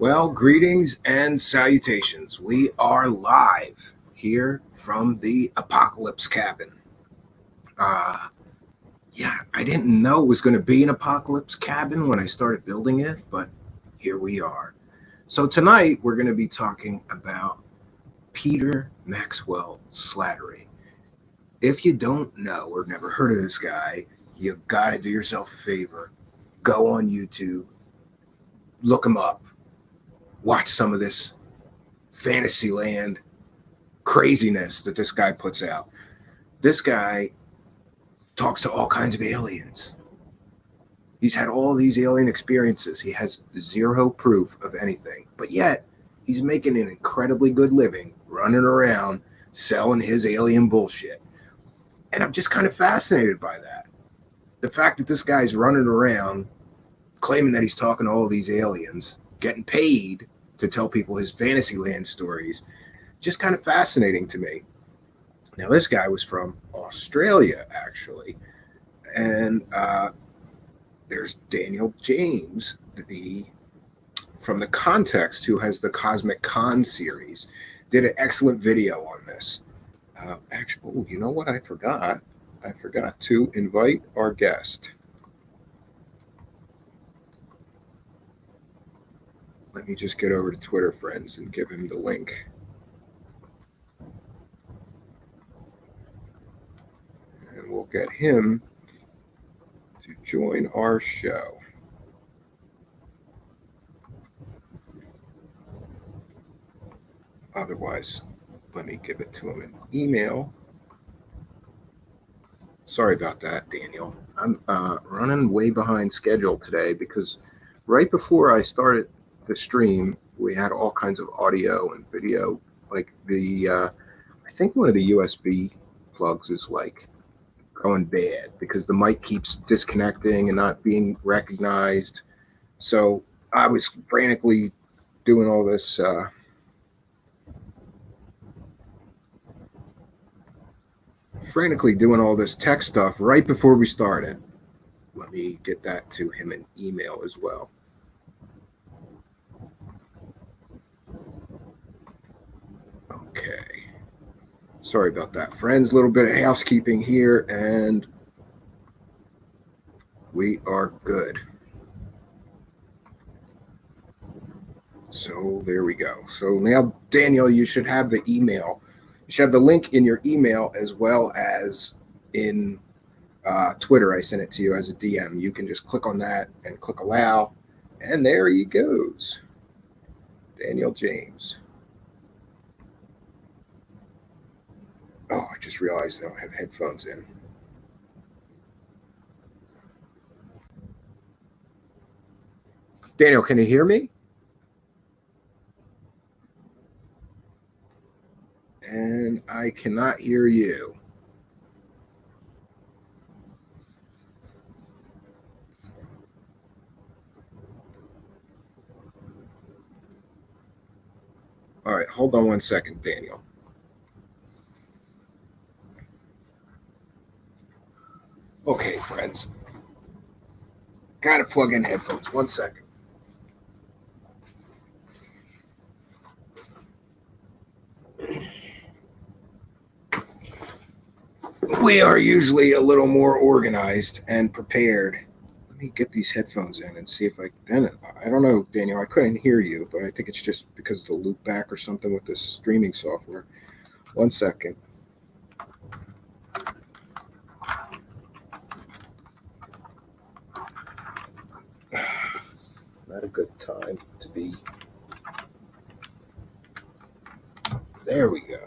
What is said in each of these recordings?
Well, greetings and salutations. We are live here from the Apocalypse Cabin. I didn't know it was going to be an Apocalypse Cabin when I started building it, but here we are. So tonight we're going to be talking about Peter Maxwell Slattery. If you don't know or never heard of this guy, you got to do yourself a favor. Go on YouTube, look him up. Watch some of this Fantasyland craziness that this guy puts out. This guy talks to all kinds of aliens. He's had all these alien experiences. He has zero proof of anything, but yet he's making an incredibly good living running around selling his alien bullshit. And I'm just kind of fascinated by that. The fact that this guy's running around claiming that he's talking to all these aliens, getting paid to tell people his Fantasyland stories, just kind of fascinating to me. Now, this guy was from Australia, actually, and there's Daniel James, from The Context, who has the Cosmic Con series, did an excellent video on this. Actually, you know what I forgot? I forgot to invite our guest. Let me just get over to Twitter, friends, and give him the link. And we'll get him to join our show. Otherwise, let me give it to him in email. Sorry about that, Daniel. I'm running way behind schedule today because right before I started the stream, we had all kinds of audio and video. Like I think one of the USB plugs is like going bad because the mic keeps disconnecting and not being recognized. So I was frantically doing all this tech stuff right before we started. Let me get that to him in email as well. Okay. Sorry about that, friends. A little bit of housekeeping here, and we are good. So there we go. So now, Daniel, you should have the email. You should have the link in your email as well as in Twitter. I sent it to you as a DM. You can just click on that and click allow, and there he goes. Daniel James. Oh, I just realized I don't have headphones in. Daniel, can you hear me? And I cannot hear you. All right, hold on one second, Daniel. Okay, friends. Gotta plug in headphones. 1 second. We are usually a little more organized and prepared. Let me get these headphones in and see if I don't know, Daniel, I couldn't hear you, but I think it's just because of the loop back or something with this streaming software. 1 second. Not a good time to be. There we go.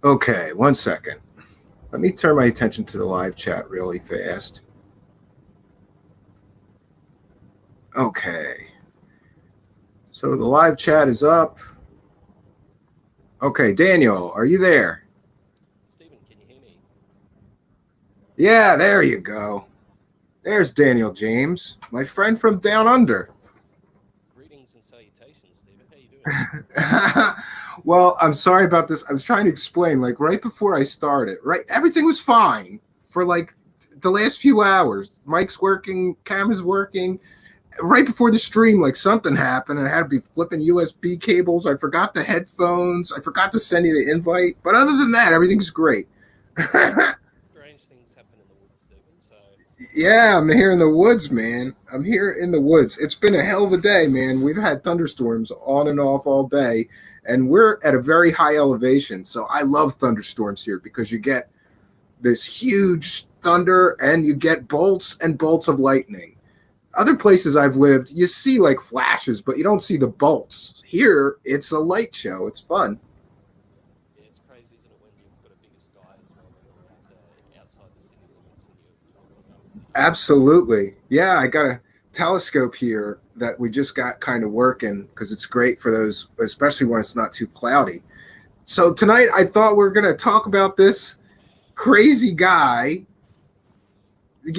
Okay, 1 second. Let me turn my attention to the live chat really fast. Okay. So the live chat is up. Okay, Daniel, are you there? Stephen, can you hear me? Yeah, there you go. There's Daniel James, my friend from down under. Greetings and salutations, Stephen. How you doing? Well, I'm sorry about this. I was trying to explain, like right before I started, right? Everything was fine for like the last few hours. Mic's working, camera's working. Right before the stream, like something happened, and I had to be flipping USB cables. I forgot the headphones. I forgot to send you the invite. But other than that, everything's great. Strange things happen in the woods, Stephen. So Yeah, I'm here in the woods, man. I'm here in the woods. It's been a hell of a day, man. We've had thunderstorms on and off all day, and we're at a very high elevation. So I love thunderstorms here because you get this huge thunder and you get bolts and bolts of lightning. Other places I've lived, you see like flashes, but you don't see the bolts. Here, it's a light show. It's fun. yeah, it's crazy, isn't it, when you've got a bigger sky as well when you're outside the city limits and you're looking up. Absolutely. Yeah, I got a telescope here that we just got kind of working because it's great for those, especially when it's not too cloudy. So tonight I thought we were going to talk about this crazy guy.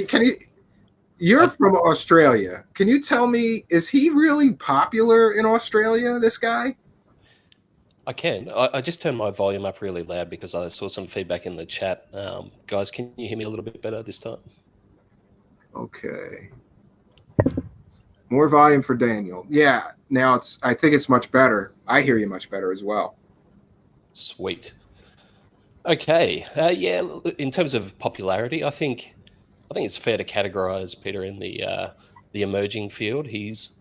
Can you You're from Australia. Can you tell me, is he really popular in Australia, this guy? I can. I just turned my volume up really loud because I saw some feedback in the chat. Guys, can you hear me a little bit better this time? Okay. More volume for Daniel. Yeah, now I think it's much better. I hear you much better as well. Sweet. Okay. Yeah. In terms of popularity, I think it's fair to categorize Peter in the emerging field. He's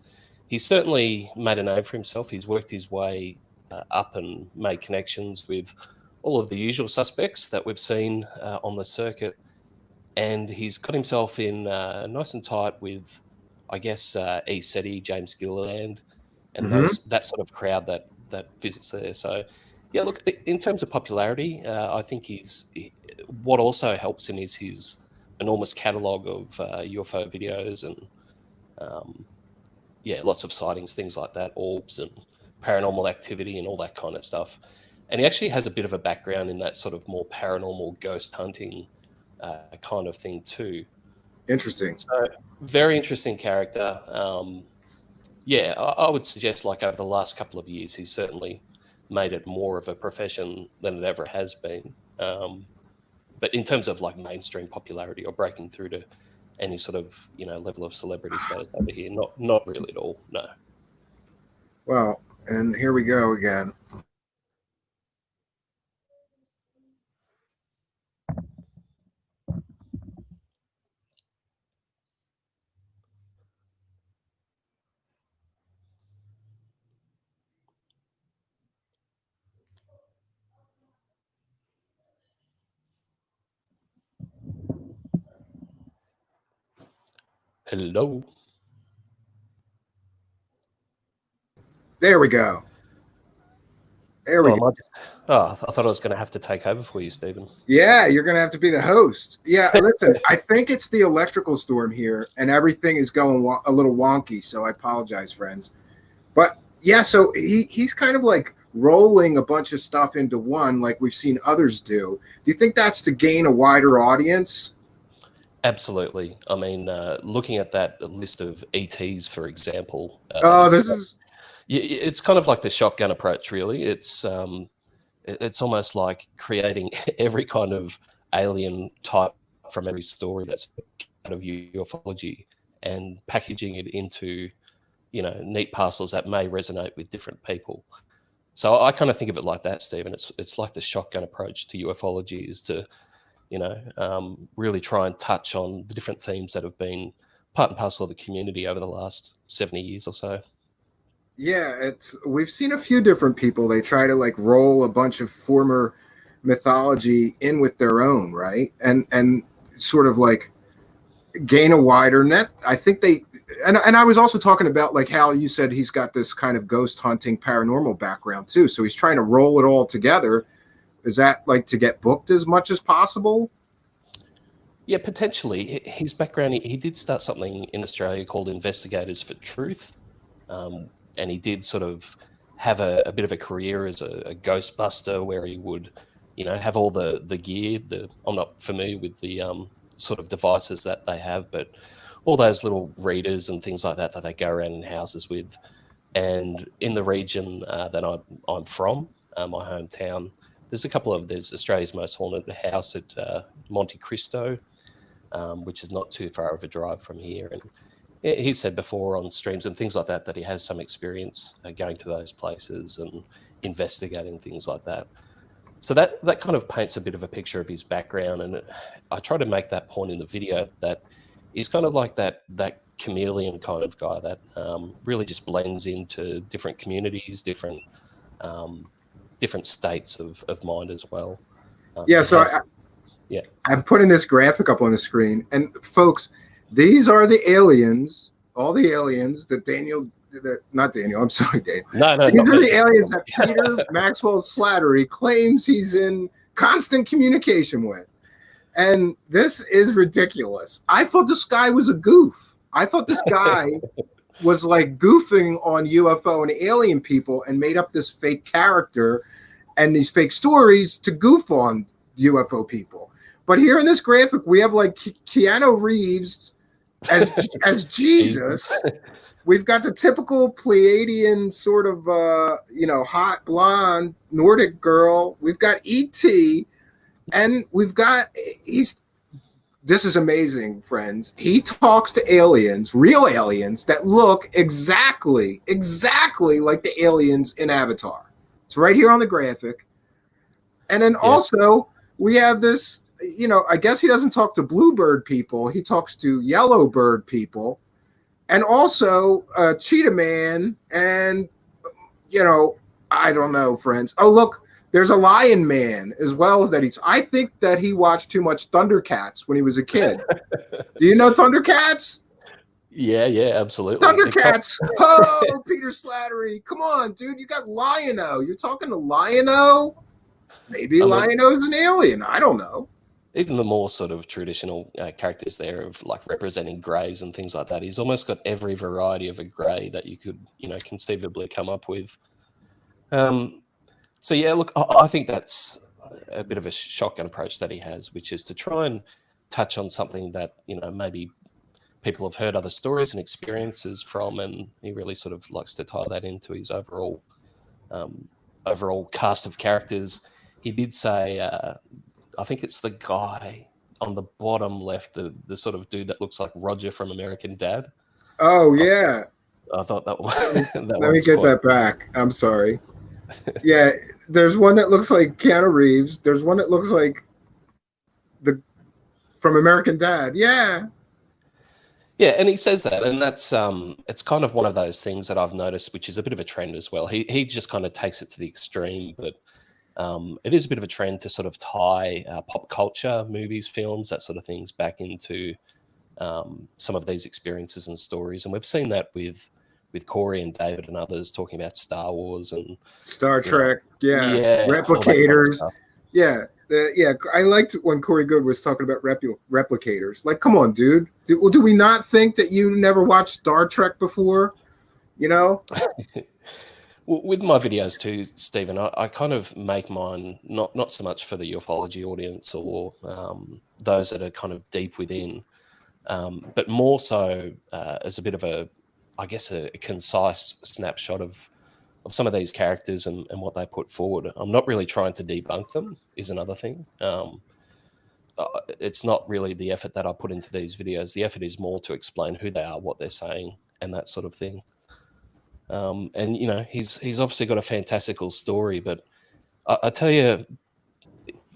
certainly made a name for himself. He's worked his way up and made connections with all of the usual suspects that we've seen on the circuit, and he's got himself in nice and tight with, I guess, ESETI, James Gilliland, and Mm-hmm. that sort of crowd that visits there. So, yeah, look, in terms of popularity, I think what also helps him is his enormous catalogue of UFO videos and yeah, lots of sightings, things like that, orbs and paranormal activity and all that kind of stuff. And he actually has a bit of a background in that sort of more paranormal ghost hunting kind of thing too. Interesting. So very interesting character. Yeah, I would suggest like over the last couple of years, he's certainly made it more of a profession than it ever has been. But in terms of like mainstream popularity or breaking through to any sort of level of celebrity status over here, not really at all. No. Well, and here we go again. Hello. There we go. There we Oh, go. I thought I was going to have to take over for you, Stephen. Yeah, you're gonna have to be the host. Yeah, listen, I think it's the electrical storm here, and everything is going a little wonky. So I apologize, friends. But yeah, so he's kind of like rolling a bunch of stuff into one, like we've seen others do. Do you think that's to gain a wider audience? Absolutely. I mean, looking at that list of ETs, for example, that Oh, he's this got, is it's kind of like the shotgun approach, really. It's almost like creating every kind of alien type from every story that's out of ufology and packaging it into neat parcels that may resonate with different people. So I kind of think of it like that, Stephen. It's like the shotgun approach to ufology is to really try and touch on the different themes that have been part and parcel of the community over the last 70 years or so. yeah. It's we've seen a few different people. They try to like roll a bunch of former mythology in with their own, right? And sort of like gain a wider net. I think they and I was also talking about like how you said he's got this kind of ghost hunting paranormal background too. So he's trying to roll it all together. Is that like to get booked as much as possible? Yeah, potentially. His background, he did start something in Australia called Investigators for Truth. And he did sort of have a bit of a career as a ghostbuster where he would, have all the gear. I'm not familiar with the sort of devices that they have, but all those little readers and things like that that they go around in houses with. And in the region that I'm from, my hometown, there's Australia's most haunted house at Monte Cristo. which is not too far of a drive from here. And he said before on streams and things like that that he has some experience going to those places and investigating things like that. So that kind of paints a bit of a picture of his background, and I try to make that point in the video that he's kind of like that chameleon kind of guy that really just blends into different communities, different states of mind as well. Yeah, so I'm putting this graphic up on the screen, and folks, these are the aliens, all the aliens that not Daniel, I'm sorry, Daniel. No, these are the aliens that Peter Maxwell Slattery claims he's in constant communication with. And this is ridiculous. I thought this guy was a goof. I thought this guy was like goofing on UFO and alien people and made up this fake character and these fake stories to goof on UFO people. But here in this graphic, we have like Keanu Reeves as Jesus. We've got the typical Pleiadian sort of, hot blonde Nordic girl. We've got E.T. and we've got, this is amazing, friends. He talks to aliens, real aliens that look exactly like the aliens in Avatar. It's right here on the graphic. And then also we have this, I guess he doesn't talk to bluebird people. He talks to yellowbird people. And also Cheetah Man and, I don't know, friends. Oh, look, there's a Lion Man as well I think that he watched too much Thundercats when he was a kid. Do you know Thundercats? Yeah, absolutely. Thundercats. Oh, Peter Slattery. Come on, dude. You got Lion-O. You're talking to Lion-O? Maybe Lion-O's an alien. I don't know. Even the more sort of traditional characters there of like representing greys and things like that. He's almost got every variety of a grey that you could, conceivably come up with. So yeah, look, I think that's a bit of a shotgun approach that he has, which is to try and touch on something that, maybe people have heard other stories and experiences from, and he really sort of likes to tie that into his overall cast of characters. He did say, I think it's the guy on the bottom left, the sort of dude that looks like Roger from American Dad. Oh, yeah. I thought that was... Let me get that back. I'm sorry. Yeah, there's one that looks like Keanu Reeves. There's one that looks like from American Dad. Yeah. Yeah, and he says that, and that's it's kind of one of those things that I've noticed, which is a bit of a trend as well. He just kind of takes it to the extreme, but it is a bit of a trend to sort of tie pop culture, movies, films, that sort of things back into some of these experiences and stories. And we've seen that with Corey and David and others talking about Star Wars and Star Trek. Replicators. I liked when Corey Good was talking about replicators. Like, come on, dude. Do we not think that you never watched Star Trek before? With my videos too, Stephen, I kind of make mine not so much for the ufology audience or those that are kind of deep within, but more so as a bit of a concise snapshot of some of these characters and what they put forward. I'm not really trying to debunk them, is another thing. It's not really the effort that I put into these videos. The effort is more to explain who they are, what they're saying, and that sort of thing. And he's obviously got a fantastical story, but I tell you,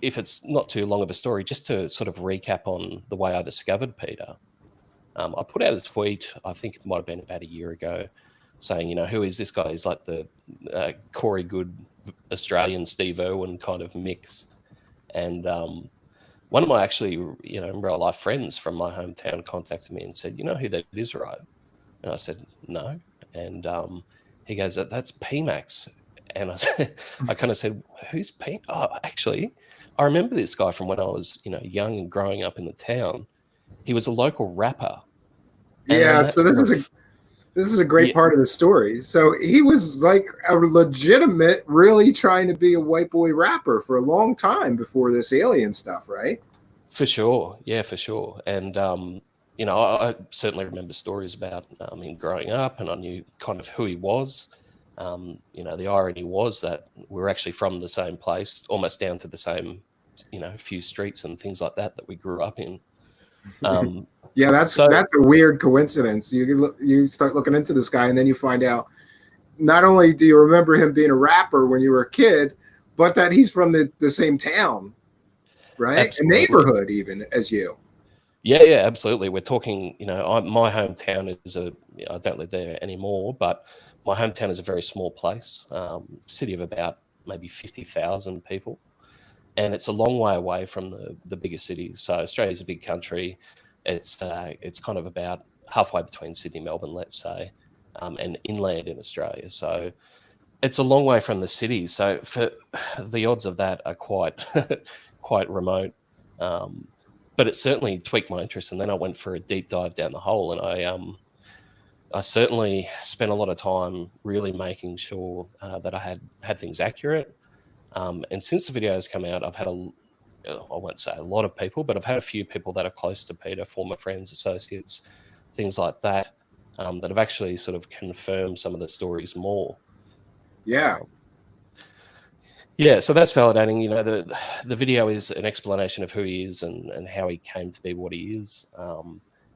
if it's not too long of a story, just to sort of recap on the way I discovered Peter, I put out a tweet, I think it might have been about a year ago, saying, who is this guy? He's like the Corey Good Australian Steve Irwin kind of mix. And one of my actually, in real life friends from my hometown contacted me and said, you know who that is, right? And I said, no. And he goes, that's PMax. And I kind of said, who's P? Oh, actually, I remember this guy from when I was, young and growing up in the town. He was a local rapper. Yeah, so this is a great part of the story. So he was like a legitimate, really trying to be a white boy rapper for a long time before this alien stuff, right? For sure. Yeah, for sure. And, I certainly remember stories about him growing up, and I knew kind of who he was. The irony was that we're actually from the same place, almost down to the same, few streets and things like that we grew up in. Yeah, that's So a weird coincidence. You start looking into this guy, and then you find out not only do you remember him being a rapper when you were a kid, but that he's from the same town, right? A absolutely. neighborhood, even as you. Yeah, absolutely. We're talking, my hometown is I don't live there anymore, but my hometown is a very small place, city of about maybe 50,000 people. And it's a long way away from the bigger cities. So Australia's a big country. It's kind of about halfway between Sydney, Melbourne, let's say, and inland in Australia. So it's a long way from the city. So for the odds of that are quite quite remote. But it certainly tweaked my interest, and then I went for a deep dive down the hole, and I certainly spent a lot of time really making sure that I had things accurate. And since the videos come out, I've had I won't say a lot of people, but I've had a few people that are close to Peter, former friends, associates, things like that, that have actually sort of confirmed some of the stories more. Yeah. Yeah, so that's validating. The video is an explanation of who he is and how he came to be what he is,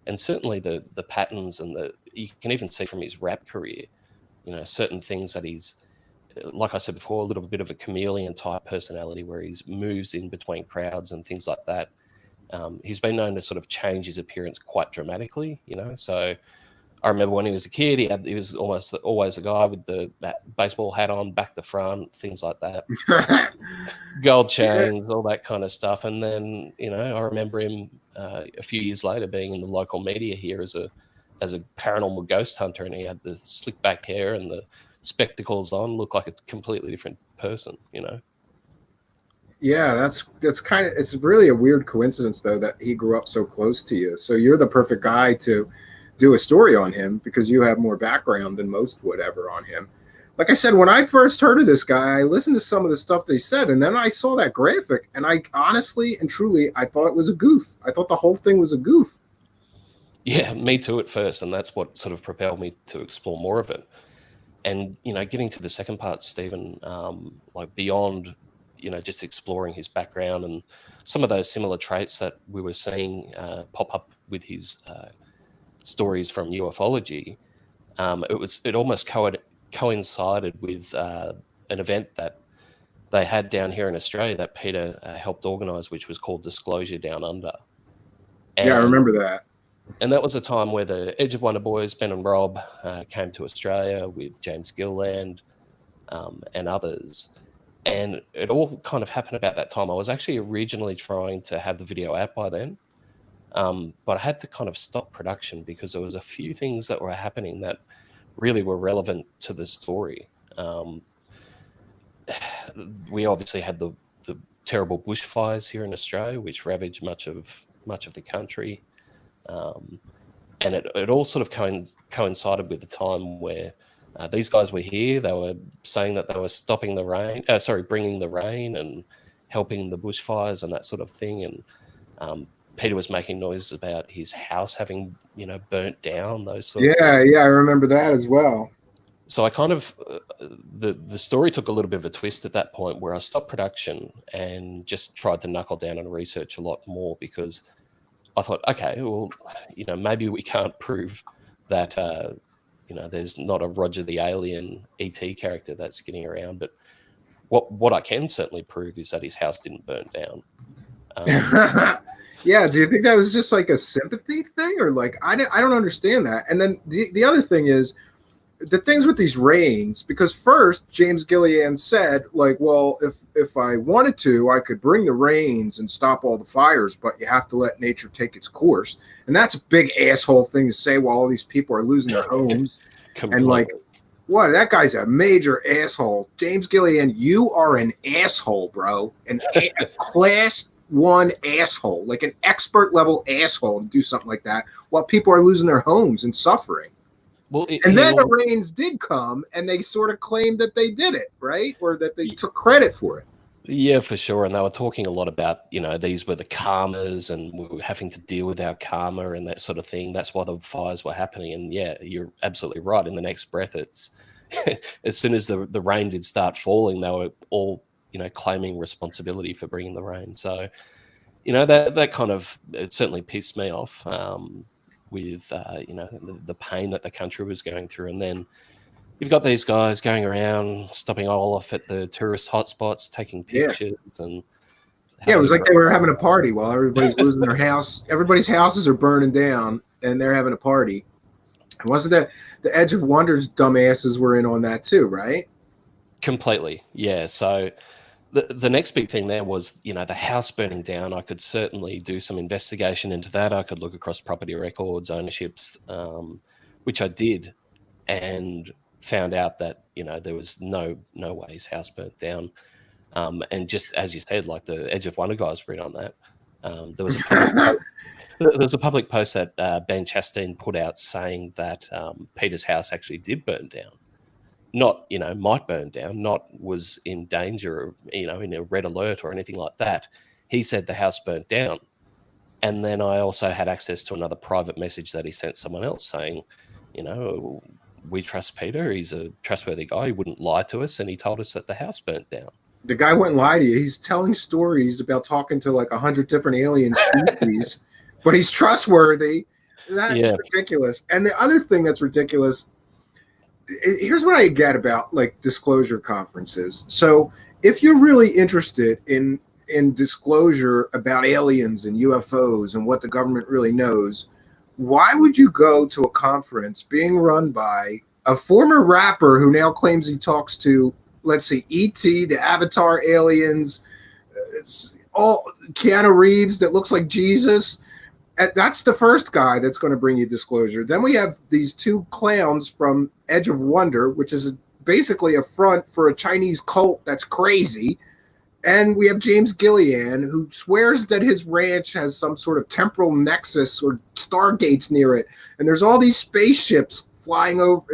and certainly the patterns and you can even see from his rap career, certain things that he's, like I said before, a little bit of a chameleon type personality where he moves in between crowds and things like that. He's been known to sort of change his appearance quite dramatically, So I remember when he was a kid, he was almost always the guy with that baseball hat on, back the front, things like that, gold chains, all that kind of stuff. And then, I remember him a few years later being in the local media here as a paranormal ghost hunter, and he had the slick back hair and the spectacles on, looked like a completely different person. Yeah, that's kind of, it's really a weird coincidence though that he grew up so close to you. So you're the perfect guy to do a story on him because you have more background than most would ever on him. Like I said, when I first heard of this guy, I listened to some of the stuff they said, and then I saw that graphic, and I honestly and truly, I thought it was a goof. I thought the whole thing was a goof. Yeah, me too at first, and that's what sort of propelled me to explore more of it. And getting to the second part, Stephen, like beyond just exploring his background and some of those similar traits that we were seeing pop up with his stories from ufology, it almost coincided with an event that they had down here in Australia that Peter helped organise, which was called Disclosure Down Under. Yeah, I remember that. And that was a time where the Edge of Wonder boys, Ben and Rob, came to Australia with James Gilland and others. And it all kind of happened about that time. I was actually originally trying to have the video out by then, but I had to kind of stop production because there was a few things that were happening that really were relevant to the story. We obviously had the terrible bushfires here in Australia, which ravaged much of the country. And it all sort of coincided with the time where these guys were here. They were saying that they were stopping the rain, bringing the rain and helping the bushfires and that sort of thing. And Peter was making noises about his house having, burnt down, those sort of things. Yeah, I remember that as well. So I kind of, the story took a little bit of a twist at that point where I stopped production and just tried to knuckle down and research a lot more because I thought, okay, well, maybe we can't prove that, there's not a Roger the Alien ET character that's getting around. But what I can certainly prove is that his house didn't burn down. Yeah, do you think that was just like a sympathy thing, or like I don't understand that? And then the other thing is the things with these rains, because first James Gillian said, like, well, if I wanted to, I could bring the rains and stop all the fires, but you have to let nature take its course. And that's a big asshole thing to say while all these people are losing their homes. And like, what? That guy's a major asshole. James Gillian, you are an asshole, bro. A class 1 asshole, like an expert level asshole to do something like that while people are losing their homes and suffering. Well, and then the rains did come, and they sort of claimed that they did it, right? Or that they took credit for it. Yeah, for sure. And they were talking a lot about, these were the karmas and we were having to deal with our karma and that sort of thing. That's why the fires were happening. And yeah, you're absolutely right. In the next breath, it's as soon as the rain did start falling, they were all, claiming responsibility for bringing the rain. So that kind of, it certainly pissed me off, with the pain that the country was going through. And then you've got these guys going around stopping all off at the tourist hotspots, taking Yeah. pictures, and Yeah, it was like they were having a party while everybody's losing their house. Everybody's houses are burning down, and they're having a party. And wasn't that the Edge of Wonder's dumbasses were in on that too, right? Completely, yeah. So the next big thing there was, the house burning down. I could certainly do some investigation into that. I could look across property records, ownerships, which I did, and found out that there was no way his house burnt down. And just as you said, like the Edge of Wonder guys were in on that. There was a public post that Ben Chastain put out saying that Peter's house actually did burn down. Not, might burn down, not was in danger, in a red alert or anything like that. He said the house burnt down. And then I also had access to another private message that he sent someone else saying, we trust Peter. He's a trustworthy guy. He wouldn't lie to us. And he told us that the house burnt down. The guy wouldn't lie to you. He's telling stories about talking to like 100 different alien species, but he's trustworthy. That's ridiculous. And the other thing that's ridiculous, here's what I get about like disclosure conferences. So if you're really interested in disclosure about aliens and UFOs and what the government really knows, why would you go to a conference being run by a former rapper who now claims he talks to, let's see, E.T., the Avatar aliens, it's all Keanu Reeves that looks like Jesus? That's the first guy that's going to bring you disclosure. Then we have these two clowns from Edge of Wonder, which is basically a front for a Chinese cult that's crazy. And we have James Gillian, who swears that his ranch has some sort of temporal nexus or stargates near it. And there's all these spaceships flying over.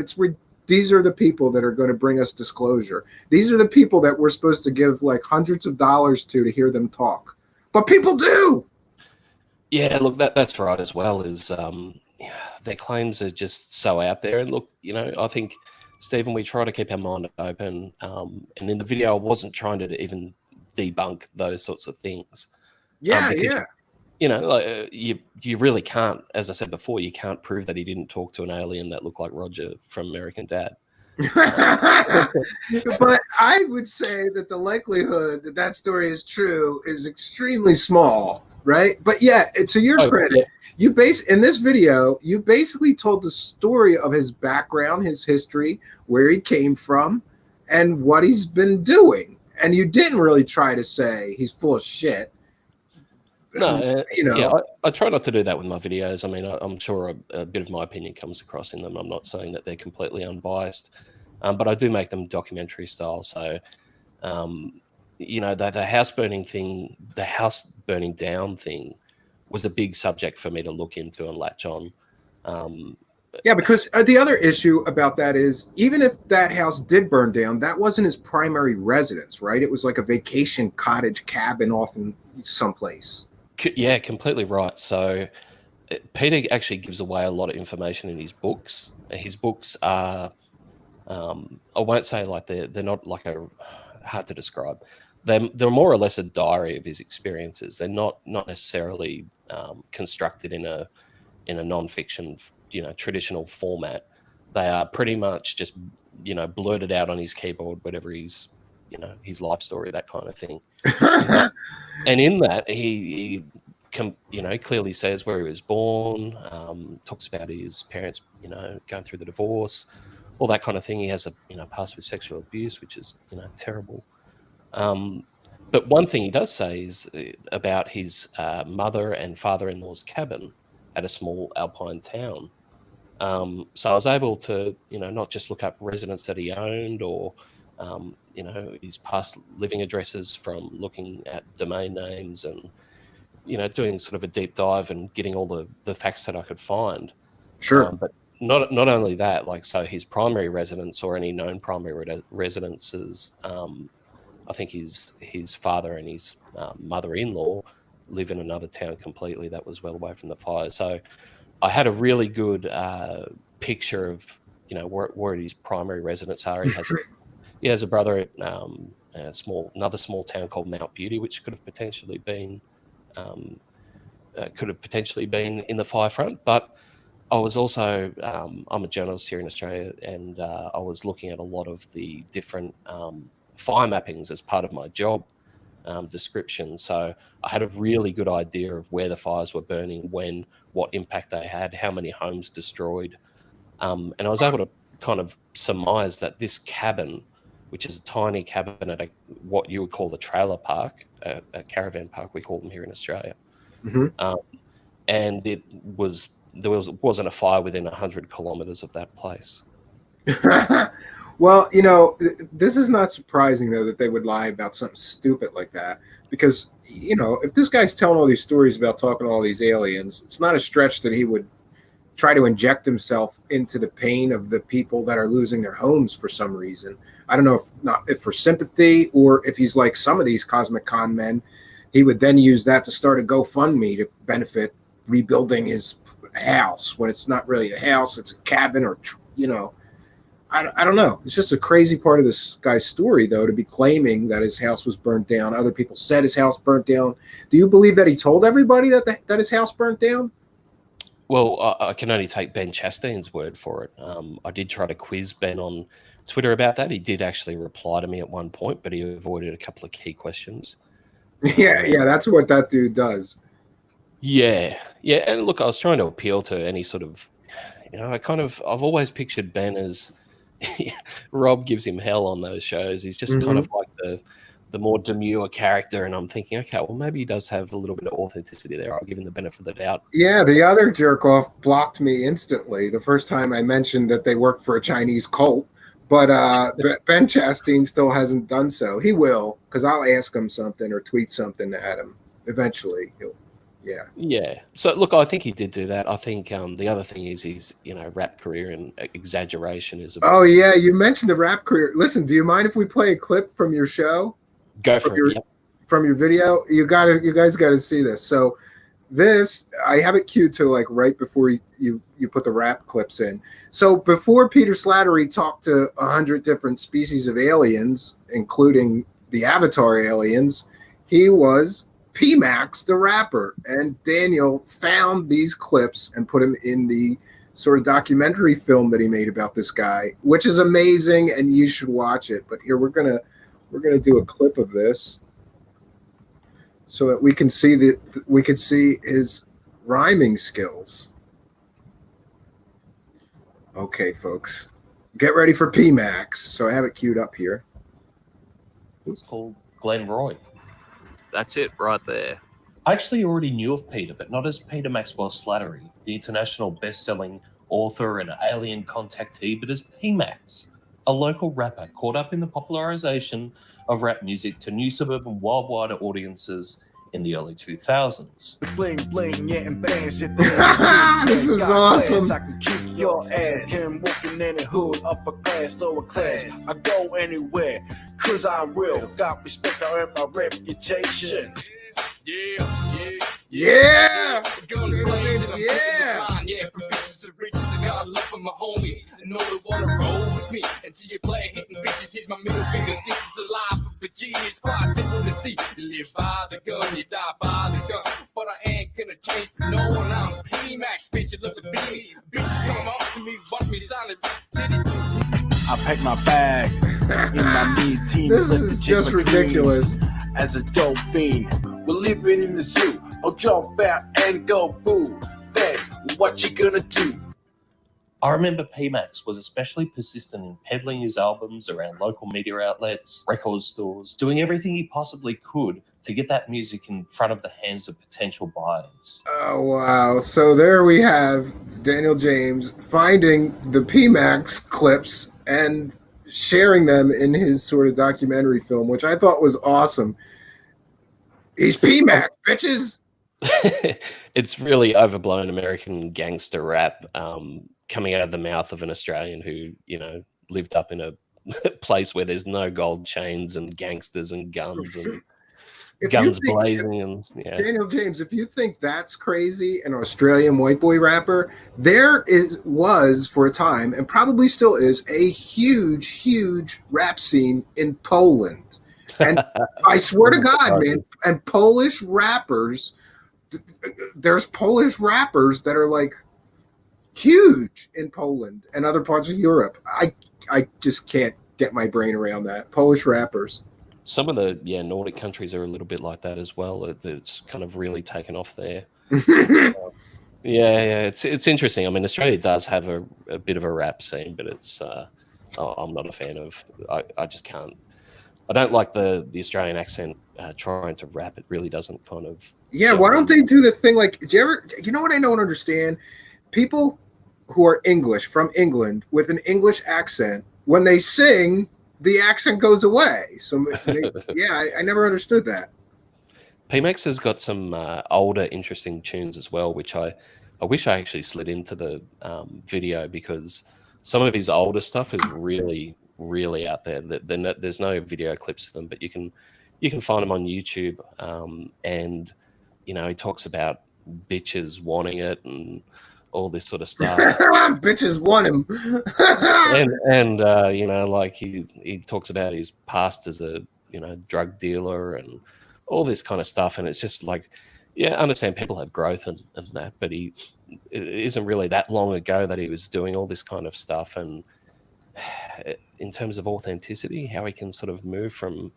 These are the people that are going to bring us disclosure. These are the people that we're supposed to give like hundreds of dollars to hear them talk. But people do. Yeah, look, that's right as well. Is their claims are just so out there. And look, I think, Stephen, we try to keep our mind open. And in the video, I wasn't trying to even debunk those sorts of things. Yeah. You really can't. As I said before, you can't prove that he didn't talk to an alien that looked like Roger from American Dad. But I would say that the likelihood that that story is true is extremely small. Right. But yeah, to your credit, in this video, you basically told the story of his background, his history, where he came from, and what he's been doing. And you didn't really try to say he's full of shit. No, I try not to do that with my videos. I mean, I'm sure a bit of my opinion comes across in them. I'm not saying that they're completely unbiased, but I do make them documentary style. So, the house burning thing, the house burning down thing was a big subject for me to look into and latch on. Yeah, because the other issue about that is, even if that house did burn down, that wasn't his primary residence, right? It was like a vacation cottage cabin off in someplace. Yeah, completely right. So Peter actually gives away a lot of information in his books. His books are, I won't say like they're not like hard to describe. They're more or less a diary of his experiences. They're not necessarily constructed in a non-fiction, traditional format. They are pretty much just, blurted out on his keyboard, whatever his life story, that kind of thing. And in that, he clearly says where he was born, talks about his parents, going through the divorce, all that kind of thing. He has a past with sexual abuse, which is, terrible. But one thing he does say is about his mother and father-in-law's cabin at a small alpine town. So I was able to, not just look up residents that he owned or, his past living addresses from looking at domain names and, doing sort of a deep dive and getting all the facts that I could find. Sure. But not only that, like, so his primary residence or any known primary residences, I think his father and his mother-in-law live in another town completely that was well away from the fire. So I had a really good picture of, where his primary residents are. He has a brother at another small town called Mount Beauty, which could have potentially been could have potentially been in the fire front. But I was also, I'm a journalist here in Australia, and I was looking at a lot of the different fire mappings as part of my job description. So I had a really good idea of where the fires were burning, when, what impact they had, how many homes destroyed. And I was able to kind of surmise that this cabin, which is a tiny cabin at what you would call a trailer park, a caravan park, we call them here in Australia. Mm-hmm. And there wasn't a fire within 100 kilometers of that place. Well, this is not surprising, though, that they would lie about something stupid like that. Because, if this guy's telling all these stories about talking to all these aliens, it's not a stretch that he would try to inject himself into the pain of the people that are losing their homes for some reason. I don't know if for sympathy, or if he's like some of these cosmic con men, he would then use that to start a GoFundMe to benefit rebuilding his house, when it's not really a house, it's a cabin, or I don't know. It's just a crazy part of this guy's story, though, to be claiming that his house was burnt down. Other people said his house burnt down. Do you believe that he told everybody that his house burnt down? Well, I can only take Ben Chastain's word for it. I did try to quiz Ben on Twitter about that. He did actually reply to me at one point, but he avoided a couple of key questions. Yeah, that's what that dude does. Yeah. And look, I was trying to appeal to any sort of, I've always pictured Ben as Rob gives him hell on those shows. He's just kind of like the more demure character, and I'm thinking, okay, well, maybe he does have a little bit of authenticity there. I'll give him the benefit of the doubt. Yeah, the other jerk off blocked me instantly the first time I mentioned that they work for a Chinese cult, but Ben Chastain still hasn't done so. He will, because I'll ask him something or tweet something at him eventually. Yeah. So look, I think he did do that. I think the other thing is his rap career and exaggeration is. Oh yeah, you mentioned the rap career. Listen, do you mind if we play a clip from your show? Go for it. From your video. You guys got to see this. So this, I have it queued to like right before you put the rap clips in. So before Peter Slattery talked to 100 different species of aliens, including the Avatar aliens, he was P-Max, the rapper. And Daniel found these clips and put them in the sort of documentary film that he made about this guy, which is amazing, and you should watch it. But here we're gonna do a clip of this so that we can see his rhyming skills. Okay, folks, get ready for P-Max. So I have it queued up here. It's called Glen Roy. That's it right there. I actually already knew of Peter, but not as Peter Maxwell Slattery, the international best-selling author and alien contactee, but as P-Max, a local rapper caught up in the popularization of rap music to new suburban worldwide audiences in the early 2000s. Bling bling, yeah, and bang shit. This is awesome. I can kick your ass. Him walking in the hood, upper class, lower class. I go anywhere, cause I'm real. Got respect, I earn my reputation. Yeah. Guns blazing, I'm Yeah. taking the sign, from bitches to riches, I got love for my homies, and know they wanna roll with me. Until you play hitting bitches, here's my middle finger. This is a life of a G. It's quite simple to see. You live by the gun, you die by the gun. But I ain't gonna change for no one. I'm P-Max, bitch. You look at me. Bitches come up to me, want me silent. I pack my bags in my mid-teens. This is just ridiculous. As a dope fiend, we're living in the zoo. I'll jump out and go boo. Then what you gonna do? I remember P-Max was especially persistent in peddling his albums around local media outlets, record stores, doing everything he possibly could to get that music in front of the hands of potential buyers. Oh, wow. So there we have Daniel James finding the P-Max clips and sharing them in his sort of documentary film, which I thought was awesome. He's P-Max, bitches. It's really overblown American gangster rap coming out of the mouth of an Australian who, lived up in a place where there's no gold chains and gangsters and guns and guns blazing. And Daniel James, if you think that's crazy, an Australian white boy rapper, was for a time, and probably still is, a huge rap scene in Poland. And I swear to God, man, and Polish rappers, there's Polish rappers that are like huge in Poland and other parts of Europe. I just can't get my brain around that. Polish rappers. Some of the Nordic countries are a little bit like that as well. It's kind of really taken off there. Yeah, it's interesting. I mean, Australia does have a bit of a rap scene, but it's I'm not a fan of. I just can't. I don't like the Australian accent trying to rap. It really doesn't kind of. Yeah, why don't they do the thing like? Do you ever? You know what I don't understand? People who are English from England with an English accent, when they sing, the accent goes away. So yeah, I never understood that. PMax has got some older, interesting tunes as well, which I wish I actually slid into the video, because some of his older stuff is really, really out there. There's no video clips of them, but you can find them on YouTube. And you know, he talks about bitches wanting it and all this sort of stuff. Bitches want him. and you know, like he talks about his past as a drug dealer and all this kind of stuff, and it's just like, yeah, I understand people have growth and that, but it isn't really that long ago that he was doing all this kind of stuff. And in terms of authenticity, how he can sort of move from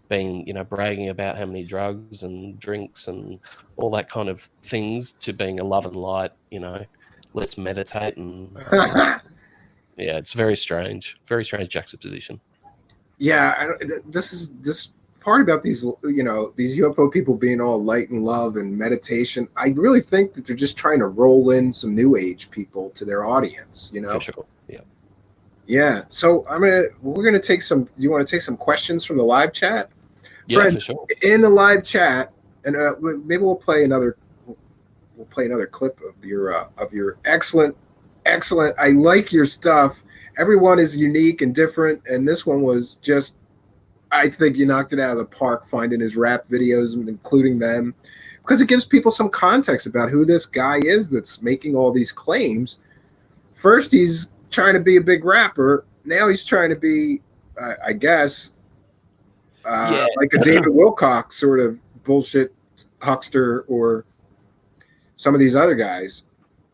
being, bragging about how many drugs and drinks and all that kind of things to being a love and light, let's meditate and yeah, it's very strange juxtaposition. Yeah, this part about these UFO people being all light and love and meditation. I really think that they're just trying to roll in some new age people to their audience. For sure. Yeah. Yeah. So we're gonna take some. You want to take some questions from the live chat? Yeah, Friend, for sure. In the live chat, and maybe we'll play another. We'll play another clip of your excellent. I like your stuff. Everyone is unique and different, and this one was just. I think you knocked it out of the park finding his rap videos and including them, because it gives people some context about who this guy is that's making all these claims. First, he's trying to be a big rapper. Now he's trying to be, I guess, like a David Wilcock sort of bullshit huckster, or some of these other guys.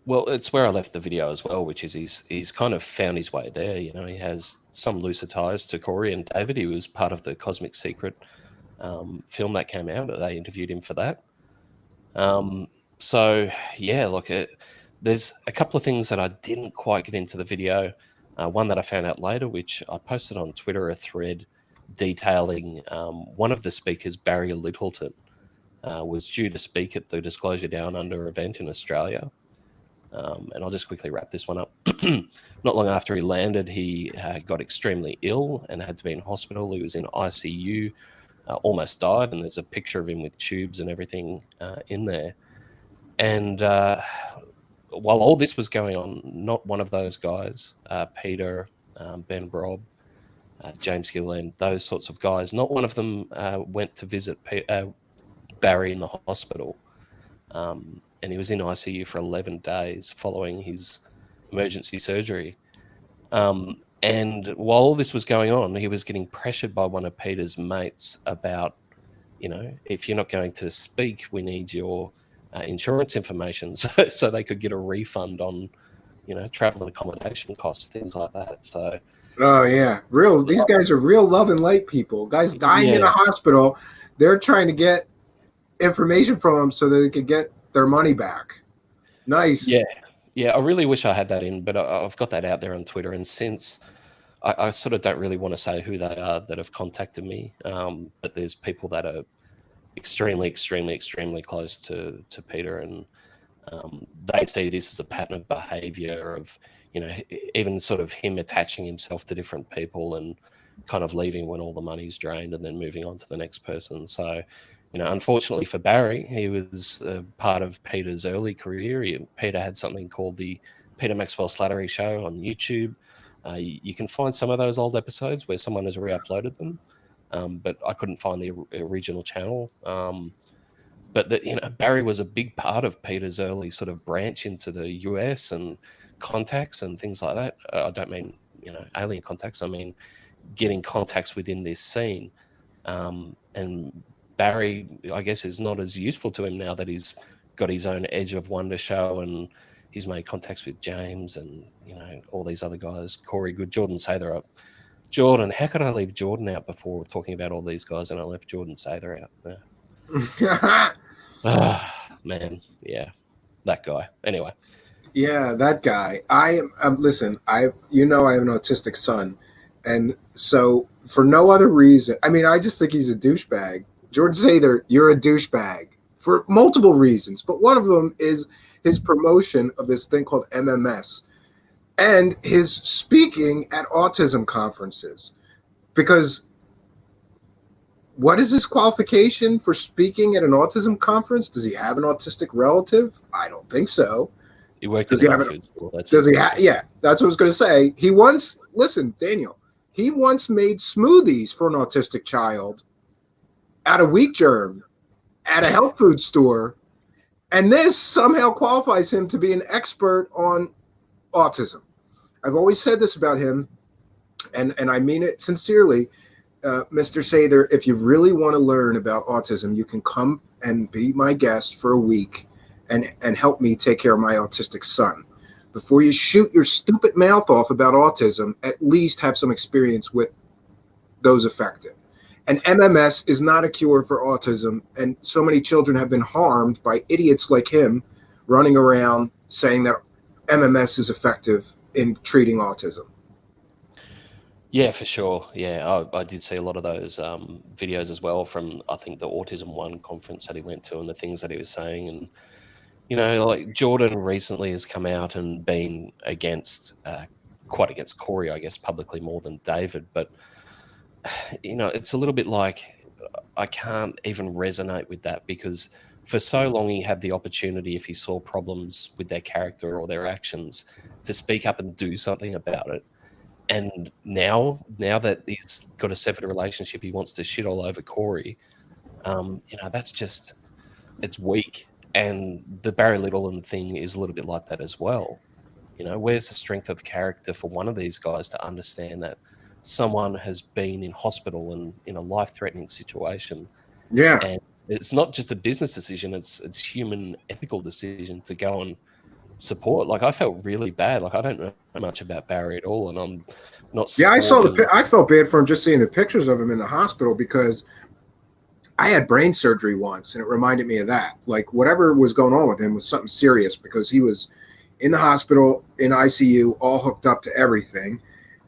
Well, it's where I left the video as well, which is he's kind of found his way there. He has some looser ties to Corey and David. He was part of the Cosmic Secret film that came out. They interviewed him for that. So, yeah, look, there's a couple of things that I didn't quite get into the video. One that I found out later, which I posted on Twitter, a thread detailing one of the speakers, Barry Littleton, was due to speak at the Disclosure Down Under event in Australia. And I'll just quickly wrap this one up. Not long after he landed, he got extremely ill and had to be in hospital. He was in ICU, almost died, and there's a picture of him with tubes and everything in there. And while all this was going on, not one of those guys, Peter, Ben Brobb, James Gilland, those sorts of guys, not one of them went to visit Barry in the hospital. And he was in ICU for 11 days following his emergency surgery. And while all this was going on, he was getting pressured by one of Peter's mates about, if you're not going to speak, we need your insurance information so they could get a refund on, travel and accommodation costs, things like that. So, oh yeah, these guys are real love and light people. Guys dying in a hospital, they're trying to get information from them so that they could get their money back. Nice. Yeah, I really wish I had that in, but I've got that out there on Twitter, and since I sort of don't really want to say who they are that have contacted me, but there's people that are extremely, extremely, extremely close to Peter, and they see this as a pattern of behavior of, even sort of him attaching himself to different people and kind of leaving when all the money's drained and then moving on to the next person. So, unfortunately for Barry, he was part of Peter's early career. Peter had something called the Peter Maxwell Slattery Show on YouTube. You can find some of those old episodes where someone has re-uploaded them, but I couldn't find the original channel. But Barry was a big part of Peter's early sort of branch into the US and contacts and things like that. I don't mean alien contacts. I mean getting contacts within this scene. And Barry, I guess, is not as useful to him now that he's got his own Edge of Wonder show, and he's made contacts with James and, you know, all these other guys, Corey Good, Jordan Sather up. Jordan, how could I leave Jordan out before talking about all these guys, and I left Jordan Sather out there? Man, yeah, that guy. Anyway. Yeah, that guy. Listen, I have an autistic son, and so for no other reason, I mean, I just think he's a douchebag. Jordan Sather, you're a douchebag for multiple reasons, but one of them is his promotion of this thing called MMS and his speaking at autism conferences. Because what is his qualification for speaking at an autism conference? Does he have an autistic relative? I don't think so. He worked in the health food store. Yeah, that's what I was going to say. Listen, Daniel, he once made smoothies for an autistic child at a wheat germ at a health food store, and this somehow qualifies him to be an expert on autism. I've always said this about him, and I mean it sincerely. Mr. Sather, if you really want to learn about autism, you can come and be my guest for a week and help me take care of my autistic son. Before you shoot your stupid mouth off about autism, at least have some experience with those affected. And MMS is not a cure for autism, and so many children have been harmed by idiots like him running around saying that MMS is effective in treating autism. Yeah, for sure. Yeah, I did see a lot of those videos as well from, I think, the Autism One conference that he went to and the things that he was saying. And, you know, like Jordan recently has come out and been quite against Corey, I guess, publicly more than David. But, you know, it's a little bit like I can't even resonate with that, because for so long he had the opportunity, if he saw problems with their character or their actions, to speak up and do something about it. And now that he's got a severed relationship, he wants to shit all over Corey. You know, that's just, it's weak. And the Barry Littleton thing is a little bit like that as well. You know, where's the strength of character for one of these guys to understand that someone has been in hospital and in a life-threatening situation? Yeah. And it's not just a business decision, it's human ethical decision to go and support. Like, I felt really bad. Like, I don't know much about Barry at all, and I'm not. Yeah, I felt bad for him just seeing the pictures of him in the hospital, because I had brain surgery once, and it reminded me of that. Like, whatever was going on with him was something serious, because he was in the hospital, in ICU, all hooked up to everything,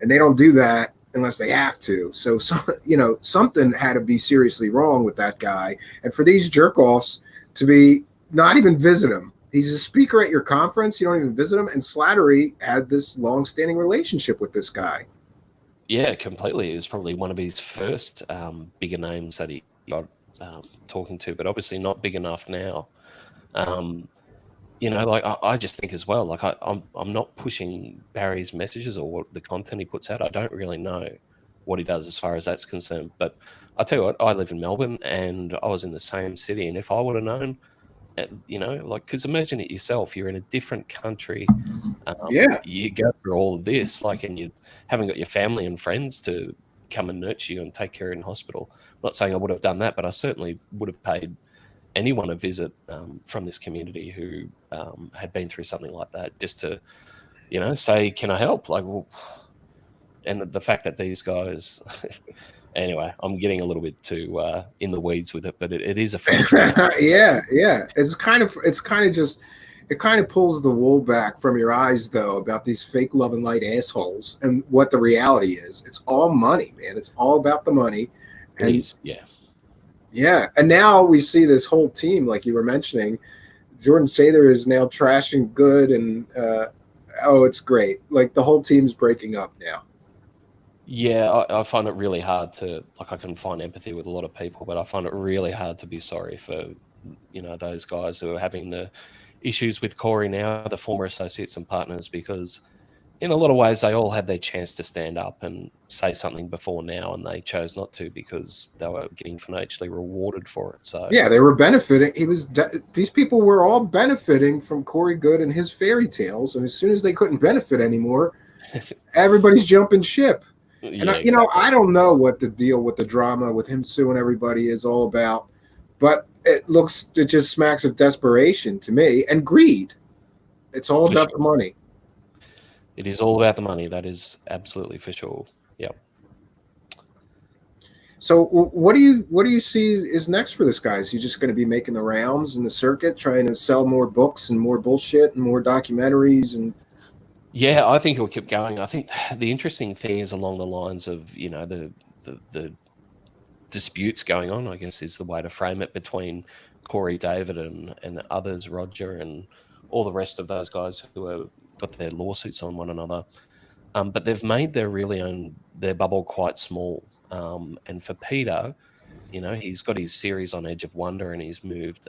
and they don't do that unless they have to. So you know, something had to be seriously wrong with that guy. And for these jerk-offs to be not even visit him. He's a speaker at your conference. You don't even visit him. And Slattery had this long-standing relationship with this guy. Yeah, completely. It was probably one of his first bigger names that he got talking to, but obviously not big enough now. You know, like I just think as well, like I'm not pushing Barry's messages or what the content he puts out. I don't really know what he does as far as that's concerned. But I tell you what, I live in Melbourne and I was in the same city, and if I would have known, you know, like, because imagine it yourself, you're in a different country, you go through all of this, like, and you haven't got your family and friends to come and nurture you and take care of you in hospital. I'm not saying I would have done that, but I certainly would have paid anyone a visit from this community who had been through something like that, just to, you know, say, can I help? Like, well, and the fact that these guys anyway, I'm getting a little bit too in the weeds with it, but it is a frustrating. yeah. It kind of pulls the wool back from your eyes, though, about these fake love and light assholes and what the reality is. It's all money, man. It's all about the money. And yeah. And now we see this whole team, like you were mentioning. Jordan Sather is now trashing Good, and it's great. Like, the whole team's breaking up now. Yeah, I find it really hard to, like, I can find empathy with a lot of people, but I find it really hard to be sorry for, you know, those guys who are having the issues with Corey now, the former associates and partners, because in a lot of ways they all had their chance to stand up and say something before now, and they chose not to because they were getting financially rewarded for it. So yeah, they were benefiting. These people were all benefiting from Corey Good and his fairy tales, and as soon as they couldn't benefit anymore, everybody's jumping ship. And I don't know what the deal with the drama with him suing everybody is all about, but it just smacks of desperation to me and greed. It's all about the money. It is all about the money. That is absolutely for sure. Yep. So what do you see is next for this guy? Is he just going to be making the rounds in the circuit, trying to sell more books and more bullshit and more documentaries? And yeah, I think he'll keep going. I think the interesting thing is along the lines of the disputes going on, I guess is the way to frame it, between Corey, David, and others, Roger, and all the rest of those guys who have got their lawsuits on one another. But they've made their bubble quite small. And for Peter, he's got his series on Edge of Wonder, and he's moved,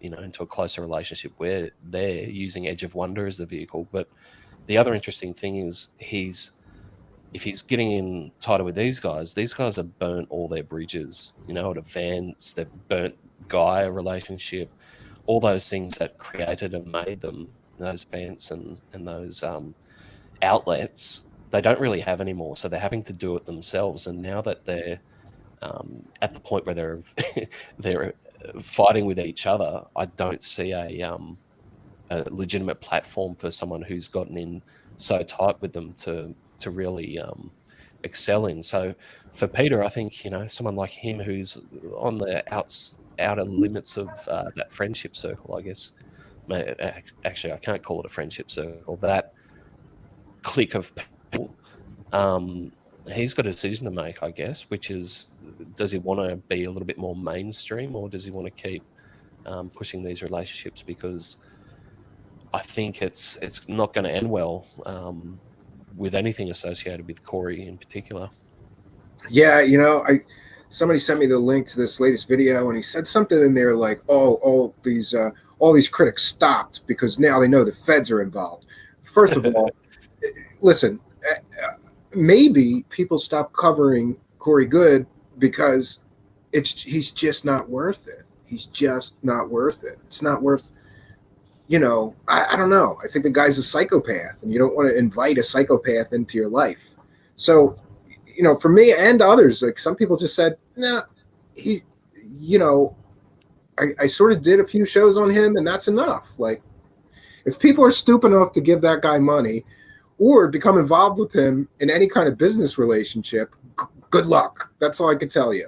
into a closer relationship where they're using Edge of Wonder as the vehicle. But the other interesting thing is if he's getting in tighter with these guys have burnt all their bridges, at events. They've burnt Gaia relationship, all those things that created and made them, those events and those outlets, they don't really have anymore. So they're having to do it themselves. And now that they're at the point where they're fighting with each other, I don't see a legitimate platform for someone who's gotten in so tight with them to really excel in. So for Peter, I think someone like him who's on the outer limits of that friendship circle, I guess. Actually, I can't call it a friendship circle. That clique of people. He's got a decision to make, I guess, which is, does he want to be a little bit more mainstream, or does he want to keep pushing these relationships? Because I think it's not going to end well with anything associated with Corey in particular. Yeah, somebody sent me the link to this latest video, and he said something in there like, all these critics stopped because now they know the feds are involved. First of all, listen, maybe people stop covering Corey Good because he's just not worth it. He's just not worth it. It's not worth, I don't know. I think the guy's a psychopath, and you don't want to invite a psychopath into your life. So, for me and others, like some people just said, nah, I sort of did a few shows on him, and that's enough. Like, if people are stupid enough to give that guy money or become involved with him in any kind of business relationship, good luck. That's all I can tell you.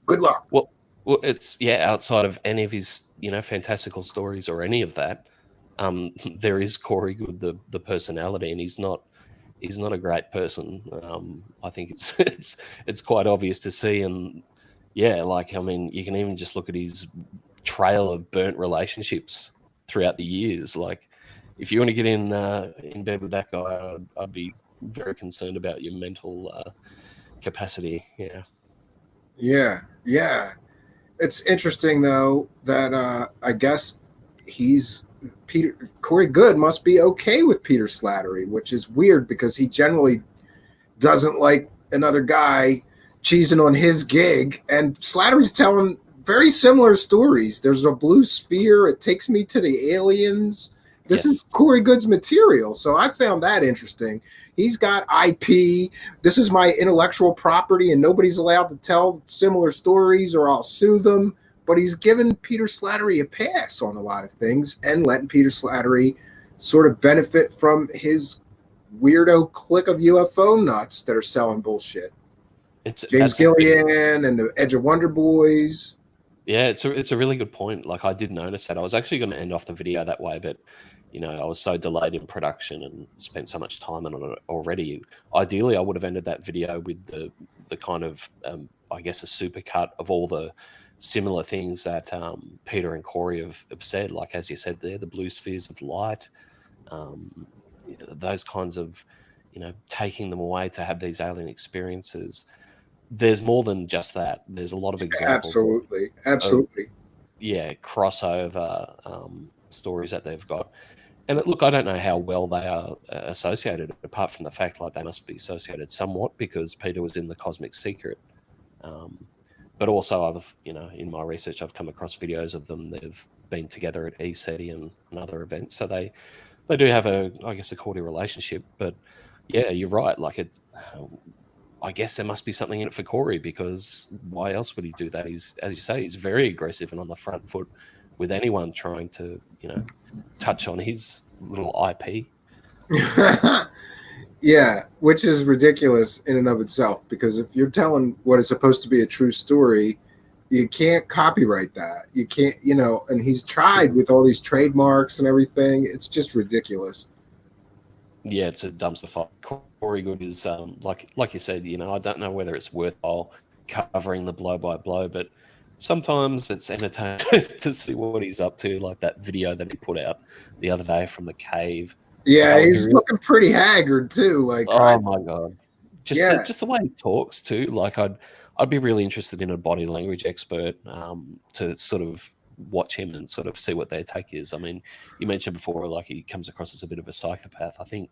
Good luck. Well, it's outside of any of his fantastical stories or any of that, there is Corey Good, the personality, and he's not a great person. I think it's quite obvious to see, and you can even just look at his trail of burnt relationships throughout the years. Like, if you want to get in bed with that guy, I'd be very concerned about your mental capacity. Yeah. It's interesting though that I guess Corey Good must be okay with Peter Slattery, which is weird because he generally doesn't like another guy cheesing on his gig, and Slattery's telling very similar stories. There's a blue sphere. It takes me to the aliens. This is Corey Good's material. So I found that interesting. He's got IP. This is my intellectual property, and nobody's allowed to tell similar stories or I'll sue them. But he's given Peter Slattery a pass on a lot of things and letting Peter Slattery sort of benefit from his weirdo clique of UFO nuts that are selling bullshit. It's James Gillian and the Edge of Wonder Boys. Yeah, it's a really good point. Like, I did notice that. I was actually going to end off the video that way, but I was so delayed in production and spent so much time on it already. Ideally, I would have ended that video with the kind of I guess a supercut of all the similar things that Peter and Corey have said. Like, as you said there, the blue spheres of light, those kinds of taking them away to have these alien experiences. There's more than just that. There's a lot of examples. Absolutely. Crossover stories that they've got. And look, I don't know how well they are associated, apart from the fact like they must be associated somewhat because Peter was in the Cosmic Secret. But also, I've in my research, I've come across videos of them. They've been together at ESETI and other events, so they do have a cordial relationship. But yeah, you're right. Like, I guess there must be something in it for Corey, because why else would he do that? He's, as you say, he's very aggressive and on the front foot with anyone trying to, touch on his little IP. Yeah, which is ridiculous in and of itself, because if you're telling what is supposed to be a true story, you can't copyright that. You can't, and he's tried with all these trademarks and everything. It's just ridiculous. Yeah, it's a dumpster fire. Corey Good is, like you said, I don't know whether it's worthwhile covering the blow by blow, but sometimes it's entertaining to see what he's up to, like that video that he put out the other day from the cave. Yeah, he's looking pretty haggard too. Like, oh my god, just the way he talks too. Like, I'd be really interested in a body language expert to sort of watch him and sort of see what their take is. I mean, you mentioned before, like, he comes across as a bit of a psychopath. I think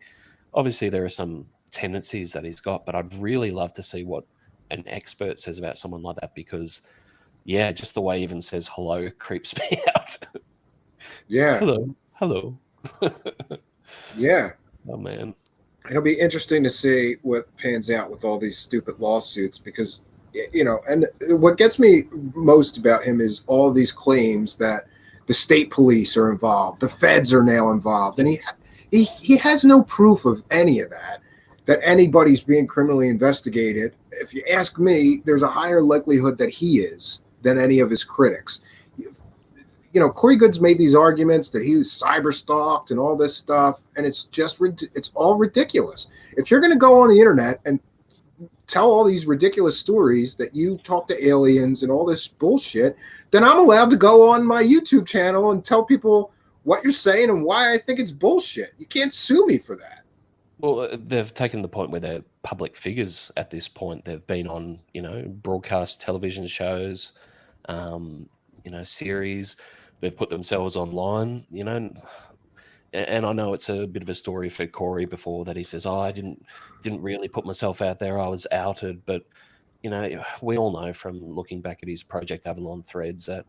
obviously there are some tendencies that he's got, but I'd really love to see what an expert says about someone like that, because yeah, just the way he even says hello creeps me out. Yeah. Hello. Yeah. Oh man. It'll be interesting to see what pans out with all these stupid lawsuits, because and what gets me most about him is all these claims that the state police are involved, the feds are now involved, and he has no proof of any of that anybody's being criminally investigated. If you ask me, there's a higher likelihood that he is than any of his critics. Corey Good's made these arguments that he was cyber stalked and all this stuff, and it's all ridiculous. If you're going to go on the internet and tell all these ridiculous stories that you talk to aliens and all this bullshit, then I'm allowed to go on my YouTube channel and tell people what you're saying and why I think it's bullshit. You can't sue me for that. Well, they've taken the point where they're public figures at this point. They've been on, broadcast television shows, series. They've put themselves online, and I know it's a bit of a story for Corey before that he says, I didn't really put myself out there. I was outed. But, we all know from looking back at his Project Avalon threads that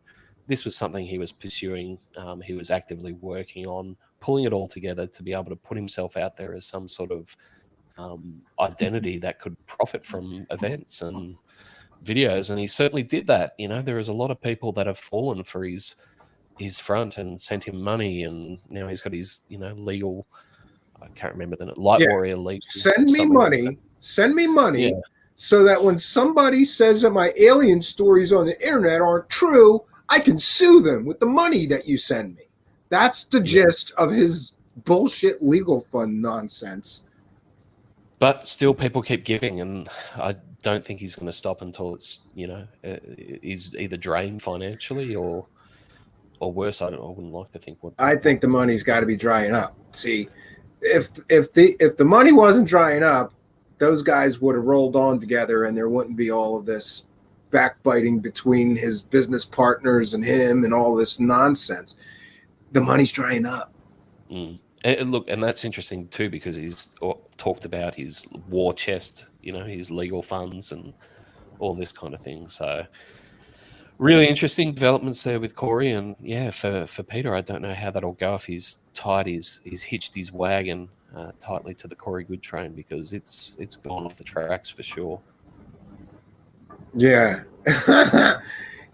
this was something he was pursuing. He was actively working on pulling it all together to be able to put himself out there as some sort of identity that could profit from events and videos. And he certainly did that. There is a lot of people that have fallen for his front and sent him money, and now he's got his legal, I can't remember the Warrior League. Send me money yeah. So that when somebody says that my alien stories on the internet aren't true, I can sue them with the money that you send me. That's the gist of his bullshit legal fund nonsense. But still, people keep giving, and I don't think he's going to stop until it's he's either drained financially or worse. I wouldn't like to think what. I think the money's got to be drying up. See, if the money wasn't drying up, those guys would have rolled on together, and there wouldn't be all of this backbiting between his business partners and him, and all this nonsense. The money's drying up. Mm. And look, and that's interesting too, because he's talked about his war chest, his legal funds and all this kind of thing. So really interesting developments there with Corey. And yeah, for Peter, I don't know how that'll go if he's hitched his wagon tightly to the Corey Good train, because it's gone off the tracks for sure. Yeah.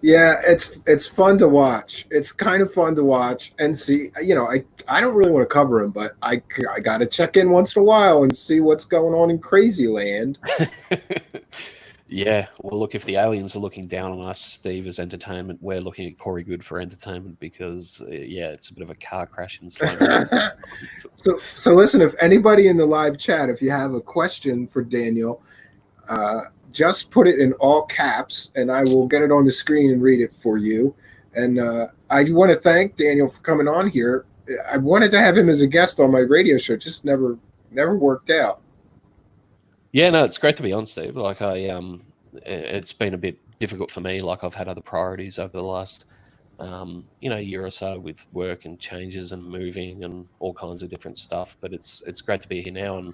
Yeah, it's fun to watch. It's kind of fun to watch and see. I don't really want to cover him, but I got to check in once in a while and see what's going on in Crazy Land. Yeah, well, look, if the aliens are looking down on us, Steve, as entertainment, we're looking at Corey Good for entertainment, because it's a bit of a car crash in slow motion. So listen, if anybody in the live chat, if you have a question for Daniel, just put it in all caps, and I will get it on the screen and read it for you. And I want to thank Daniel for coming on here. I wanted to have him as a guest on my radio show, just never worked out. Yeah, no, it's great to be on, Steve. Like, it's been a bit difficult for me. Like, I've had other priorities over the last, year or so with work and changes and moving and all kinds of different stuff. But it's great to be here now, and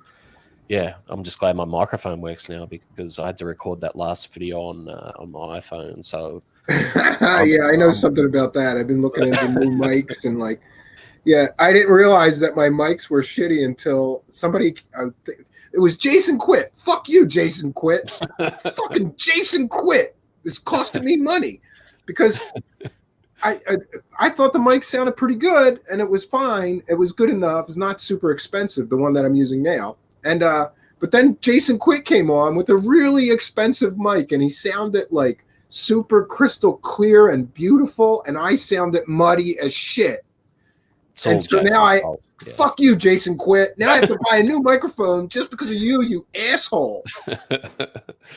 yeah, I'm just glad my microphone works now, because I had to record that last video on my iPhone. So yeah, I know something about that. I've been looking into new mics and I didn't realize that my mics were shitty until somebody. It was Jason Quit. Fuck you, Jason Quit. Fucking Jason Quit. It's costing me money because I thought the mic sounded pretty good and it was fine. It was good enough. It's not super expensive, the one that I'm using now. And but then Jason Quit came on with a really expensive mic and he sounded like super crystal clear and beautiful, and I sounded muddy as shit. And so now fuck you, Jason Quit. Now I have to buy a new microphone just because of you, you asshole.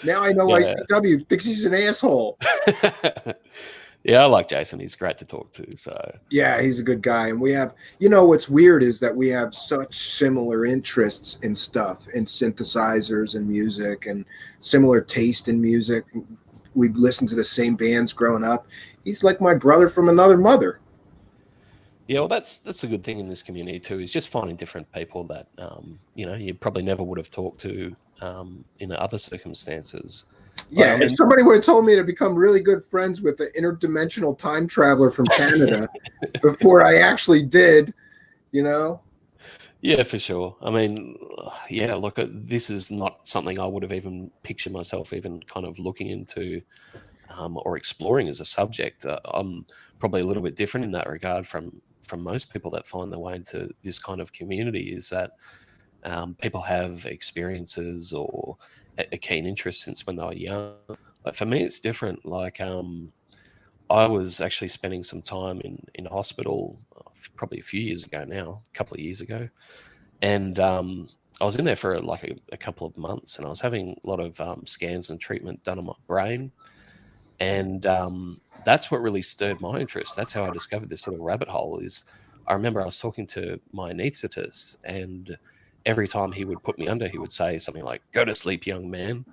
Now I know ICW thinks he's an asshole. Yeah, I like Jason. He's great to talk to. So yeah, he's a good guy. And we have, you know, what's weird is that we have such similar interests in stuff, in synthesizers and music, and similar taste in music. We listened to the same bands growing up. He's like my brother from another mother. Yeah, well, that's a good thing in this community too, is just finding different people that you know, you probably never would have talked to in other circumstances. Yeah, if somebody would have told me to become really good friends with an interdimensional time traveler from Canada before I actually did, you know. Yeah, for sure. I mean, yeah, look, this is not something I would have even pictured myself even kind of looking into or exploring as a subject. I'm probably a little bit different in that regard from most people that find their way into this kind of community, is that people have experiences or a keen interest since when they were young. Like for me, it's different. Like I was actually spending some time in hospital probably a few years ago now, a couple of years ago. And I was in there for like a couple of months, and I was having a lot of scans and treatment done on my brain. And that's what really stirred my interest. That's how I discovered this little rabbit hole. Is I remember I was talking to my anesthetist, and every time he would put me under, he would say something like, "Go to sleep, young man."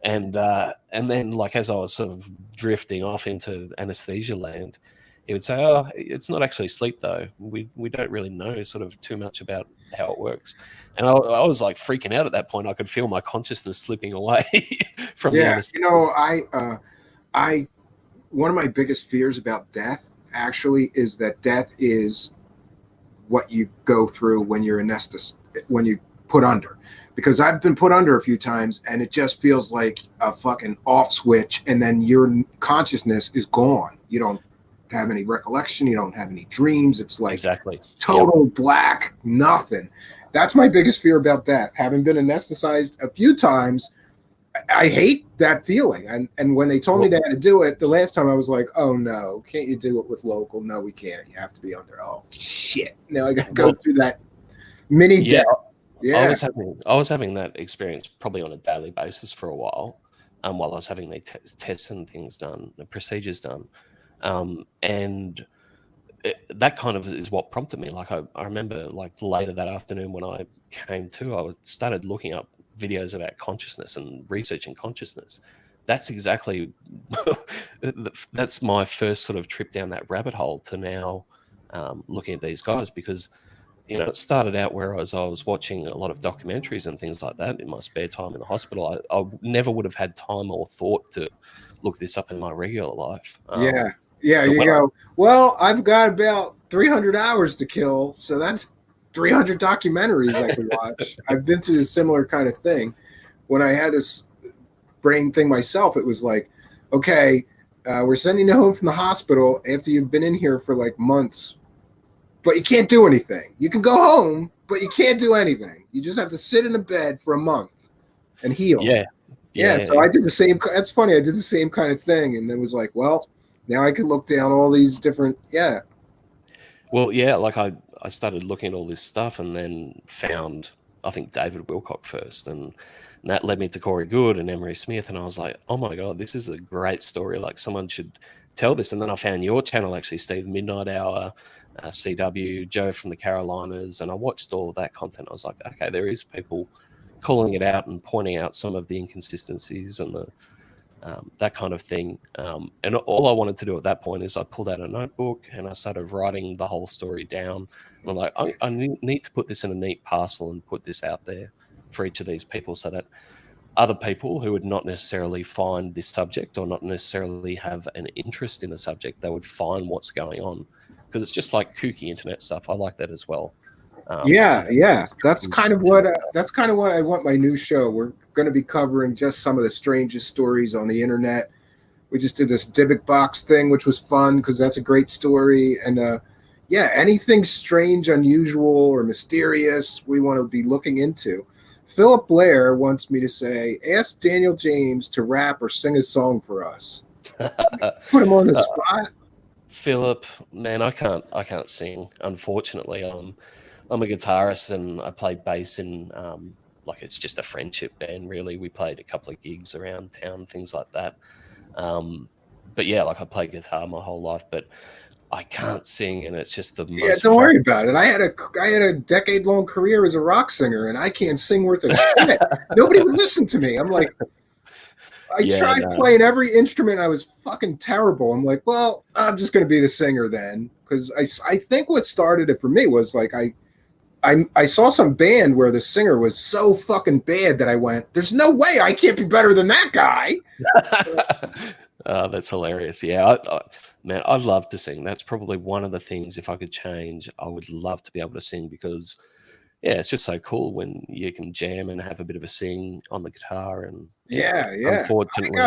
And then, like, as I was sort of drifting off into anesthesia land, he would say, "Oh, it's not actually sleep, though. We don't really know sort of too much about how it works." And I was like freaking out at that point. I could feel my consciousness slipping away from the anesthesia. You know, I one of my biggest fears about death actually is that death is what you go through when you're when you put under, because I've been put under a few times and it just feels like a fucking off switch, and then your consciousness is gone. You don't have any recollection, you don't have any dreams. It's like total black nothing. That's my biggest fear about death. Having been anesthetized a few times, I hate that feeling. And when they told me they had to do it the last time, I was like, oh no, can't you do it with local? No, we can't. You have to be under. Oh shit. Now I gotta go through that mini death. Yeah. I was having that experience probably on a daily basis for a while, while I was having the tests and things done, the procedures done. And that kind of is what prompted me. Like I remember, like later that afternoon when I came to, I started looking up videos about consciousness and researching consciousness. That's exactly that's my first sort of trip down that rabbit hole to now looking at these guys, because you know, it started out where I was watching a lot of documentaries and things like that in my spare time in the hospital. I never would have had time or thought to look this up in my regular life. You go, well, I've got about 300 hours to kill, so that's 300 documentaries I could watch. I've been through a similar kind of thing. When I had this brain thing myself, it was like, okay, we're sending you home from the hospital after you've been in here for like months, but you can't do anything. You can go home, but you can't do anything. You just have to sit in a bed for a month and heal. Yeah. So I did the same. That's funny. I did the same kind of thing, and it was like, well, now I can look down all these different. Yeah. Well, yeah. Like I started looking at all this stuff, and then found, I think, David Wilcock first, and that led me to Corey Good and Emery Smith, and I was like, oh my god, this is a great story. Like someone should tell this. And then I found your channel, actually, Steve, Midnight Hour, CW, Joe from the Carolinas, and I watched all of that content. I was like, okay, there is people calling it out and pointing out some of the inconsistencies and the that kind of thing. And all I wanted to do at that point is I pulled out a notebook and I started writing the whole story down. And I'm like, I need to put this in a neat parcel and put this out there for each of these people, so that other people who would not necessarily find this subject or not necessarily have an interest in the subject, they would find what's going on. Because it's just like kooky internet stuff. I like that as well. Yeah. That's kind of what I want my new show. We're going to be covering just some of the strangest stories on the internet. We just did this Dybbuk box thing, which was fun because that's a great story. And anything strange, unusual, or mysterious we want to be looking into. Philip Blair wants me to say, ask Daniel James to rap or sing a song for us. Put him on the spot. Philip, man, I can't sing, unfortunately. I'm a guitarist and I play bass in like it's just a friendship band, really. We played a couple of gigs around town, things like that. But yeah, like I played guitar my whole life, but I can't sing, and it's just the most. Yeah, don't worry about it. I had a decade-long career as a rock singer, and I can't sing worth a shit. Nobody would listen to me. I'm like, I tried playing every instrument. I was fucking terrible. I'm like, well, I'm just going to be the singer then, because I think what started it for me was like I saw some band where the singer was so fucking bad that I went, there's no way I can't be better than that guy. That's hilarious. Yeah, man, I'd love to sing. That's probably one of the things, if I could change, I would love to be able to sing because, yeah, it's just so cool when you can jam and have a bit of a sing on the guitar. And yeah. Unfortunately,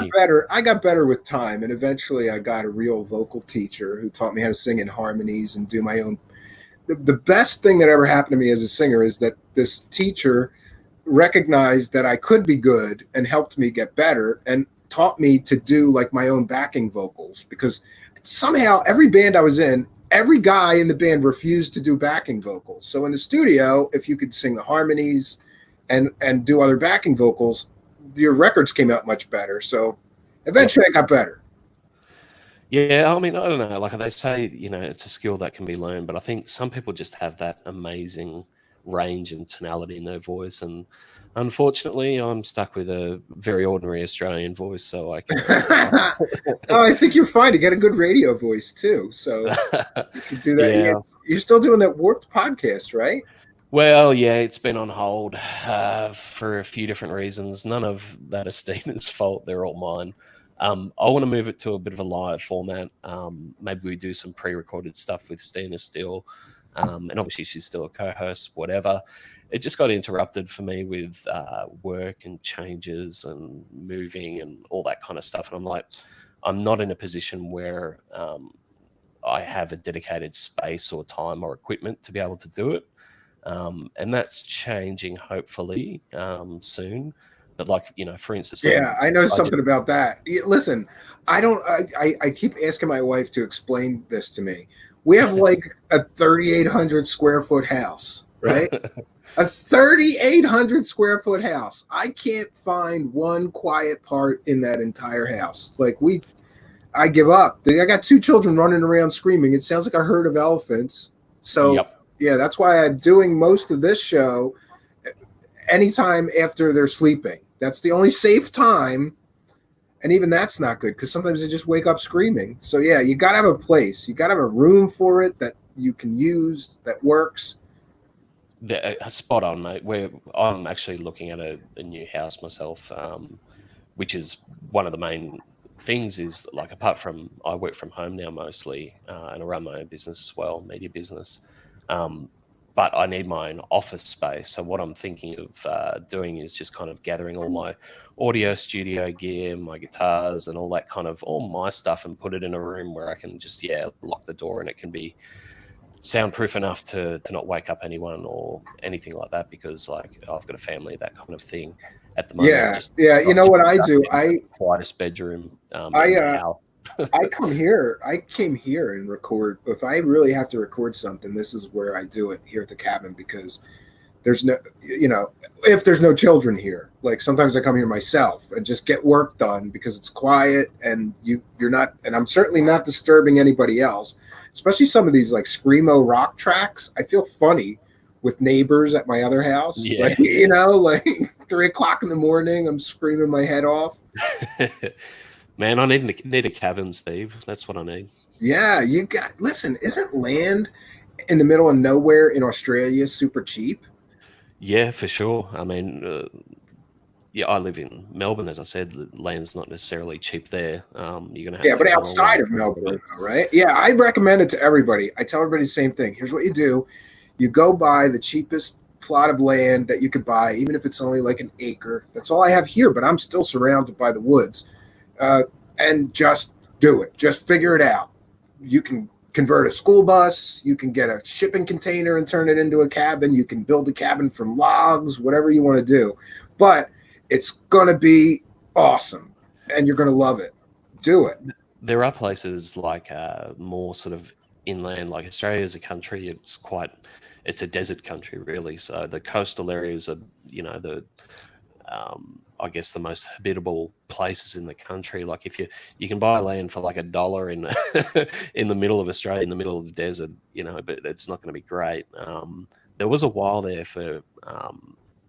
I got better with time, and eventually I got a real vocal teacher who taught me how to sing in harmonies and do my own. The best thing that ever happened to me as a singer is that this teacher recognized that I could be good and helped me get better and taught me to do like my own backing vocals, because somehow every band I was in, every guy in the band refused to do backing vocals. So in the studio, if you could sing the harmonies and do other backing vocals, your records came out much better. So eventually I got better. Yeah, I mean, I don't know. Like they say, it's a skill that can be learned, but I think some people just have that amazing range and tonality in their voice. And unfortunately, I'm stuck with a very ordinary Australian voice, so I can. Oh, I think you're fine. You got a good radio voice too, so you can do that. Yeah. You're still doing that Warped podcast, right? Well, yeah, it's been on hold for a few different reasons. None of that is Stephen's fault; they're all mine. I want to move it to a bit of a live format. Maybe we do some pre-recorded stuff with Stina still. And obviously she's still a co-host, whatever. It just got interrupted for me with work and changes and moving and all that kind of stuff. And I'm like, I'm not in a position where I have a dedicated space or time or equipment to be able to do it. And that's changing hopefully soon. But like, for instance, I know something about that. Listen, I keep asking my wife to explain this to me. We have like a 3,800 square foot house, right? A 3,800 square foot house. I can't find one quiet part in that entire house. Like I give up. I got 2 children running around screaming. It sounds like a herd of elephants. So yeah, that's why I'm doing most of this show anytime after they're sleeping. That's the only safe time. And even that's not good because sometimes they just wake up screaming. So yeah, you got to have a place. You got to have a room for it that you can use that works. Spot on, mate. I'm actually looking at a new house myself, which is one of the main things is like, apart from I work from home now mostly, and I run my own business as well, media business. But I need my own office space. So what I'm thinking of doing is just kind of gathering all my audio studio gear, my guitars and all that kind of all my stuff and put it in a room where I can just, lock the door and it can be soundproof enough to not wake up anyone or anything like that, because like I've got a family, that kind of thing at the moment. You know what I do? Quietest bedroom. I came here and record. If I really have to record something, this is where I do it, here at the cabin, because there's no, if there's no children here, like sometimes I come here myself and just get work done because it's quiet and you're not, and I'm certainly not disturbing anybody else, especially some of these like screamo rock tracks. I feel funny with neighbors at my other house. Yeah. Like 3:00 in the morning, I'm screaming my head off. Man, I need a cabin, Steve. That's what I need. Yeah, listen, isn't land in the middle of nowhere in Australia super cheap? Yeah, for sure. I mean, I live in Melbourne, as I said. Land's not necessarily cheap there. You're gonna have but outside of Melbourne, right? Yeah, I recommend it to everybody. I tell everybody the same thing. Here's what you do. You go buy the cheapest plot of land that you could buy, even if it's only like an acre. That's all I have here, but I'm still surrounded by the woods. And just do it. Just figure it out. You can convert a school bus. You can get a shipping container and turn it into a cabin. You can build a cabin from logs, whatever you want to do. But it's going to be awesome, and you're going to love it. Do it. There are places like more sort of inland, like Australia as a country. It's a desert country, really. So the coastal areas are, the I guess the most habitable places in the country. Like if you can buy land for like $1 in in the middle of Australia, in the middle of the desert, but it's not going to be great. There was a while there for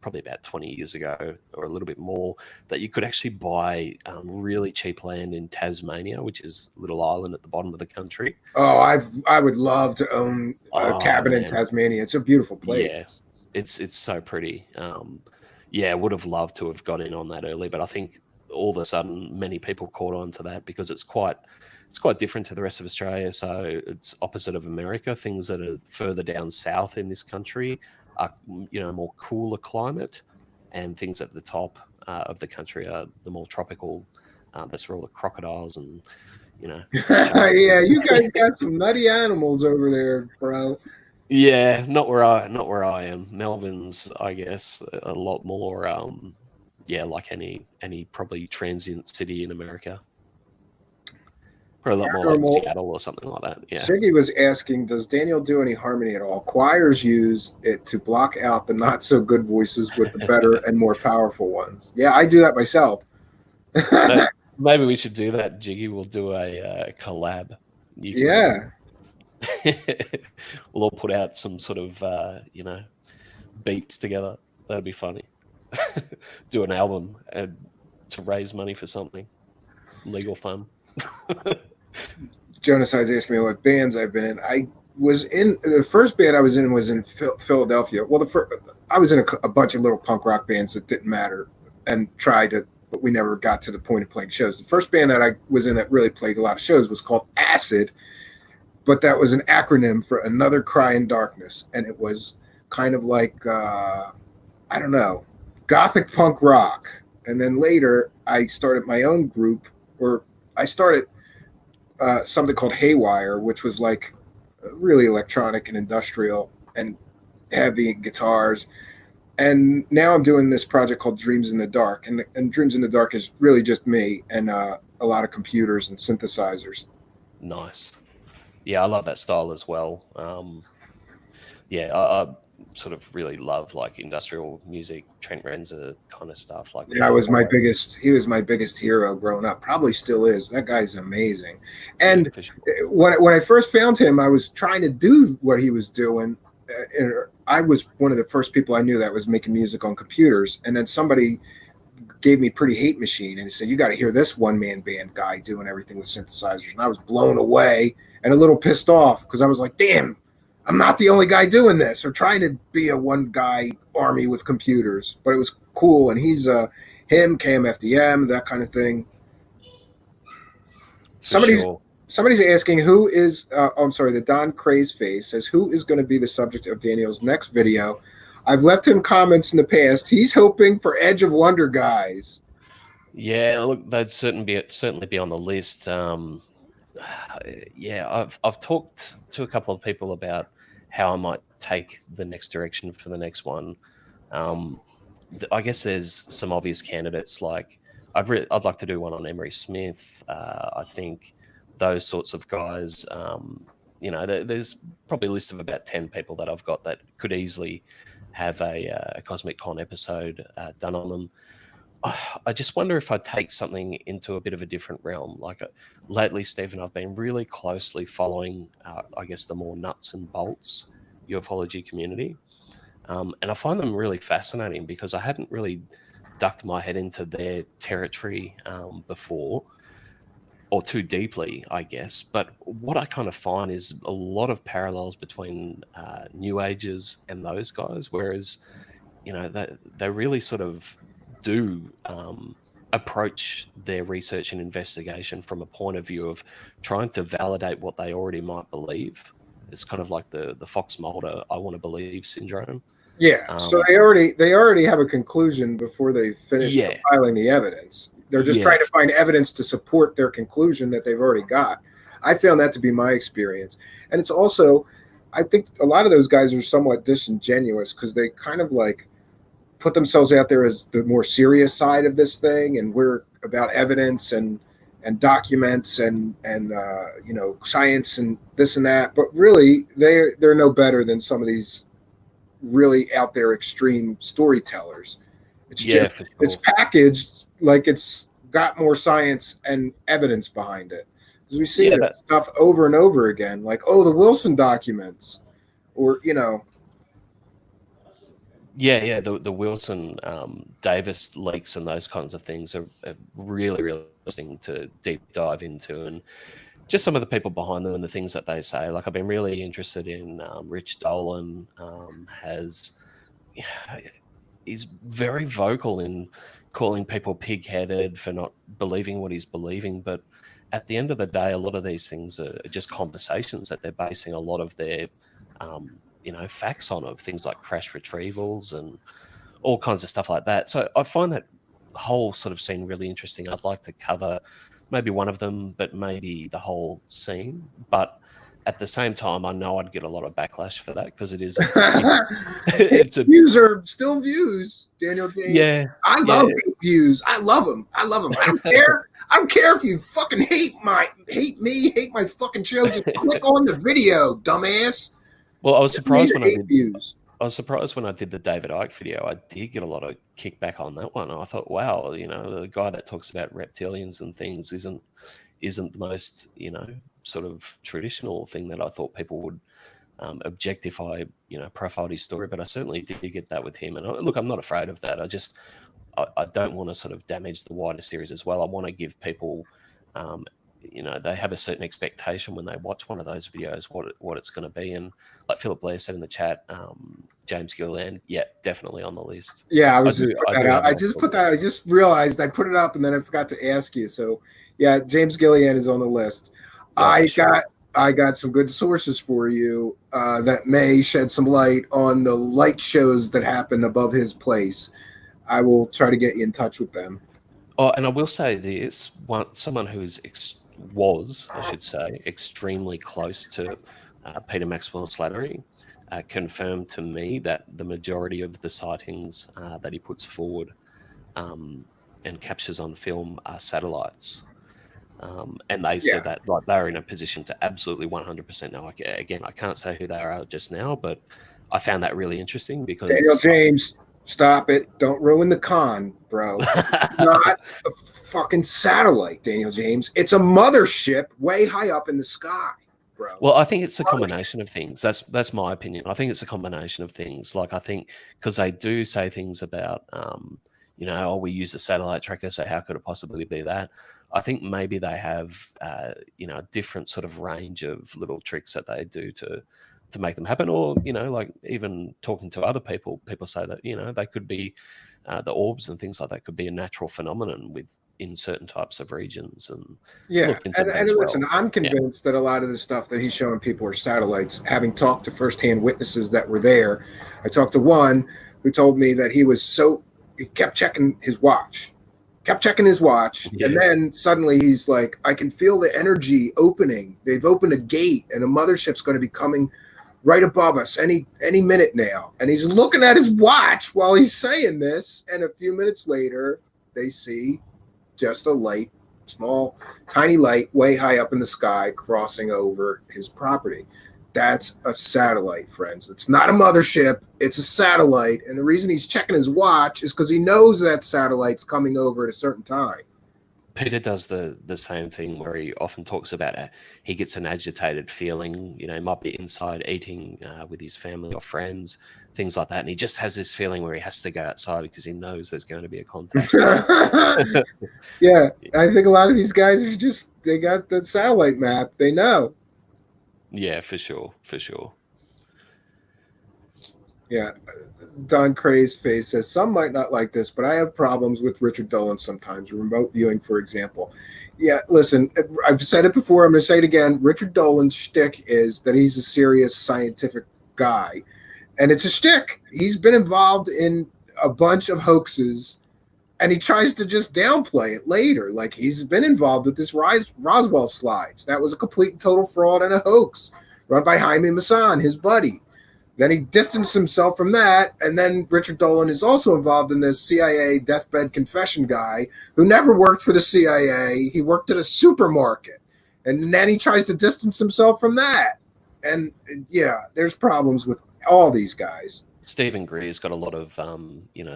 probably about 20 years ago or a little bit more that you could actually buy really cheap land in Tasmania, which is a little island at the bottom of the country. Oh, I would love to own a cabin in Tasmania. It's a beautiful place. Yeah, it's so pretty. I would have loved to have got in on that early, but I think all of a sudden many people caught on to that because it's quite different to the rest of Australia. So it's opposite of America. Things that are further down south in this country are, more cooler climate, and things at the top of the country are the more tropical. That's where all the crocodiles and, Yeah, you guys got some nutty animals over there, bro. Yeah, not where I am. Melbourne's, I guess, a lot more. Like any probably transient city in America. Probably a lot more like Seattle or something like that. Yeah. Shiggy was asking, does Daniel do any harmony at all? Choirs use it to block out the not so good voices with the better and more powerful ones. Yeah, I do that myself. Maybe we should do that, Jiggy. We'll do a collab. We'll all put out some sort of beats together. That'd be funny. Do an album and to raise money for something. Legal fun. Jonaside's asking me what bands I've been in. I was in the first band I was in Philadelphia. Well, I was in a bunch of little punk rock bands that didn't matter and tried to, but we never got to the point of playing shows. The first band that I was in that really played a lot of shows was called Acid, but that was an acronym for Another Cry in Darkness, and it was kind of like gothic punk rock. And then later I started my own group, or I started something called Haywire, which was like really electronic and industrial and heavy guitars. And now I'm doing this project called Dreams in the Dark. And Dreams in the Dark is really just me and a lot of computers and synthesizers. Nice. Yeah, I love that style as well. I sort of really love like industrial music, Trent Reznor kind of stuff. Like he was my biggest hero growing up. Probably still is. That guy's amazing. And when I first found him, I was trying to do what he was doing. And I was one of the first people I knew that was making music on computers. And then somebody gave me Pretty Hate Machine and he said, you got to hear this one-man band guy doing everything with synthesizers. And I was blown away and a little pissed off because I was like, damn, I'm not the only guy doing this or trying to be a one-guy army with computers. But it was cool. And he's him, KMFDM, that kind of thing. Somebody's asking who is, the Don Craze Face says, who is going to be the subject of Daniel's next video? I've left him comments in the past. He's hoping for Edge of Wonder guys. Yeah, look, they'd certainly be on the list. I've talked to a couple of people about how I might take the next direction for the next one. I guess there's some obvious candidates. Like I'd like to do one on Emery Smith. I think those sorts of guys. There's probably a list of about 10 people that I've got that could easily have a Cosmic Con episode done on them. I just wonder if I'd take something into a bit of a different realm. Like lately, Stephen, I've been really closely following, I guess, the more nuts and bolts ufology community. And I find them really fascinating because I hadn't really ducked my head into their territory before, or too deeply, I guess. But what I kind of find is a lot of parallels between New Agers and those guys, whereas, they really sort of do approach their research and investigation from a point of view of trying to validate what they already might believe. It's kind of like the Fox Mulder I want to believe syndrome. Yeah. So they already have a conclusion before they finish compiling the evidence. They're just trying to find evidence to support their conclusion that they've already got. I found that to be my experience. And it's also, I think a lot of those guys are somewhat disingenuous because they kind of like put themselves out there as the more serious side of this thing, and we're about evidence and documents and you know, science and this and that. But really, they're no better than some of these really out there extreme storytellers. It's just, for sure. It's packaged like it's got more science and evidence behind it. Because we see that stuff over and over again, like, oh, the Wilson documents, or, you know. The Wilson Davis leaks and those kinds of things are really, really interesting to deep dive into, and just some of the people behind them and the things that they say. Like, I've been really interested in Rich Dolan. He's very vocal in calling people pig-headed for not believing what he's believing, but at the end of the day, a lot of these things are just conversations that they're basing a lot of their facts on, of things like crash retrievals and all kinds of stuff like that. So I find that whole sort of scene really interesting. I'd like to cover maybe one of them, but maybe the whole scene. But at the same time, I know I'd get a lot of backlash for that because it is. Views are still views, Daniel James. Yeah, I love views. I love them. I don't care. I don't care if you fucking hate me, hate my fucking show. Just click on the video, dumbass. Well, I was surprised when I did the David Icke video. I did get a lot of kickback on that one. I thought, wow, you know, the guy that talks about reptilians and things isn't the most, you know, sort of traditional thing that I thought people would objectify, you know, profile his story. But I certainly did get that with him. And look, I'm not afraid of that. I don't want to sort of damage the wider series as well. I want to give people, you know, they have a certain expectation when they watch one of those videos, what it's going to be. And like Philip Blair said in the chat, James Gilliland, definitely on the list. Yeah, I just realized I put it up and then I forgot to ask you. So yeah, James Gilliland is on the list. Yeah, I got some good sources for you that may shed some light on the light shows that happen above his place. I will try to get you in touch with them. Oh, and I will say this: someone who was extremely close to Peter Maxwell Slattery confirmed to me that the majority of the sightings that he puts forward and captures on film are satellites. And they said that like they're in a position to absolutely 100% know. Again, I can't say who they are just now, but I found that really interesting because Daniel James, stop it! Don't ruin the con, bro. It's not a fucking satellite, Daniel James. It's a mothership way high up in the sky, bro. Well, I think it's a combination of things. That's my opinion. I think it's a combination of things. Like, I think because they do say things about, you know, we use a satellite tracker, so how could it possibly be that? I think maybe they have, you know, a different sort of range of little tricks that they do to make them happen. Or, you know, like even talking to other people say that, you know, they could be the orbs and things like that could be a natural phenomenon in certain types of regions. And listen, I'm convinced that a lot of the stuff that he's showing people are satellites, having talked to firsthand witnesses that were there. I talked to one who told me that he kept checking his watch. And then suddenly he's like, I can feel the energy opening. They've opened a gate and a mothership's going to be coming right above us any minute now. And he's looking at his watch while he's saying this, and a few minutes later they see just a light, small, tiny light way high up in the sky crossing over his property. That's a satellite, friends. It's not a mothership. It's a satellite. And the reason he's checking his watch is because he knows that satellite's coming over at a certain time. Peter does the same thing where he often talks about he gets an agitated feeling. You know, he might be inside eating with his family or friends, things like that. And he just has this feeling where he has to go outside because he knows there's going to be a contact. Yeah, I think a lot of these guys are they got the satellite map. They know. Yeah, for sure. Yeah. Don Cray's face says, some might not like this, but I have problems with Richard Dolan sometimes, remote viewing, for example. Yeah, listen, I've said it before, I'm going to say it again. Richard Dolan's shtick is that he's a serious scientific guy, and it's a shtick. He's been involved in a bunch of hoaxes, and he tries to just downplay it later. Like, he's been involved with this Roswell slides. That was a complete and total fraud and a hoax run by Jaime Maussan, his buddy. Then he distanced himself from that, and then Richard Dolan is also involved in this CIA deathbed confession guy who never worked for the CIA. He worked at a supermarket, and then he tries to distance himself from that. And yeah, there's problems with all these guys. Stephen Greer's got a lot of,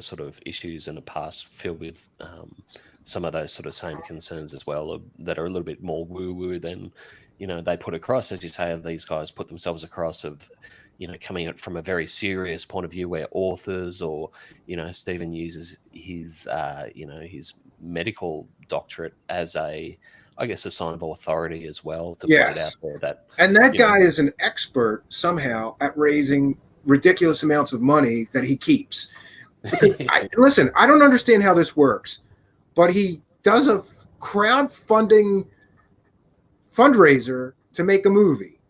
sort of issues in the past filled with some of those sort of same concerns as well that are a little bit more woo-woo than, they put across. As you say, these guys put themselves across of, coming at from a very serious point of view where authors or, Stephen uses his, his medical doctorate as a sign of authority as well to put it out there. That guy is an expert somehow at raising ridiculous amounts of money that he keeps. Listen, I don't understand how this works, but he does a crowdfunding fundraiser to make a movie.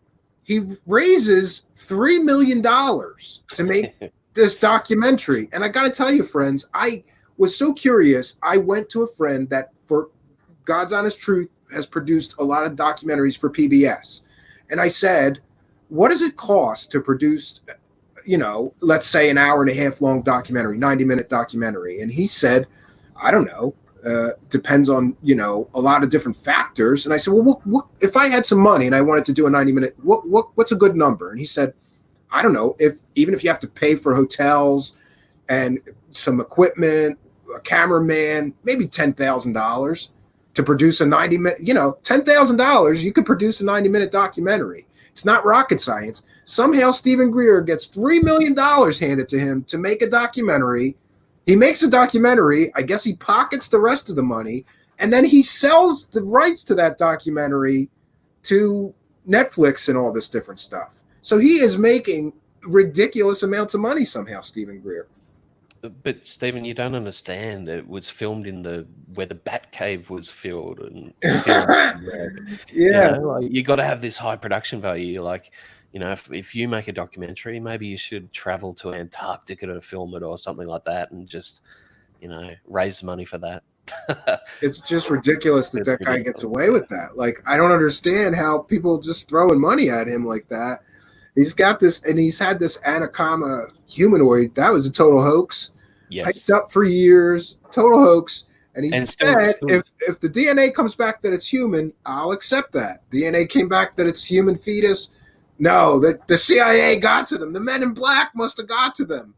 He raises $3 million to make this documentary. And I got to tell you, friends, I was so curious. I went to a friend that, for God's Honest Truth, has produced a lot of documentaries for PBS. And I said, what does it cost to produce, let's say an hour and a half long documentary, 90-minute documentary? And he said, I don't know. Depends on, a lot of different factors. And I said, well, what, if I had some money and I wanted to do a 90-minute, what's a good number? And he said, I don't know, even if you have to pay for hotels and some equipment, a cameraman, maybe $10,000 to produce a 90-minute, $10,000, you could produce a 90-minute documentary. It's not rocket science. Somehow Stephen Greer gets $3 million handed to him to make a documentary. He makes a documentary. I guess he pockets the rest of the money, and then he sells the rights to that documentary to Netflix and all this different stuff. So he is making ridiculous amounts of money somehow, Stephen Greer. But Stephen, you don't understand. It was filmed in where the Bat Cave was filmed, and you got to have this high production value. Like, if you make a documentary, maybe you should travel to Antarctica to film it or something like that, and just raise money for that. It's just ridiculous that guy gets away with that. Like, I don't understand how people just throwing money at him like that. He's got this, and he's had this Anaconda humanoid. That was a total hoax. Yes. Hyped up for years, total hoax. And he said, if the DNA comes back that it's human, I'll accept that. DNA came back that it's human fetus. No, that the CIA got to them. The Men in Black must have got to them.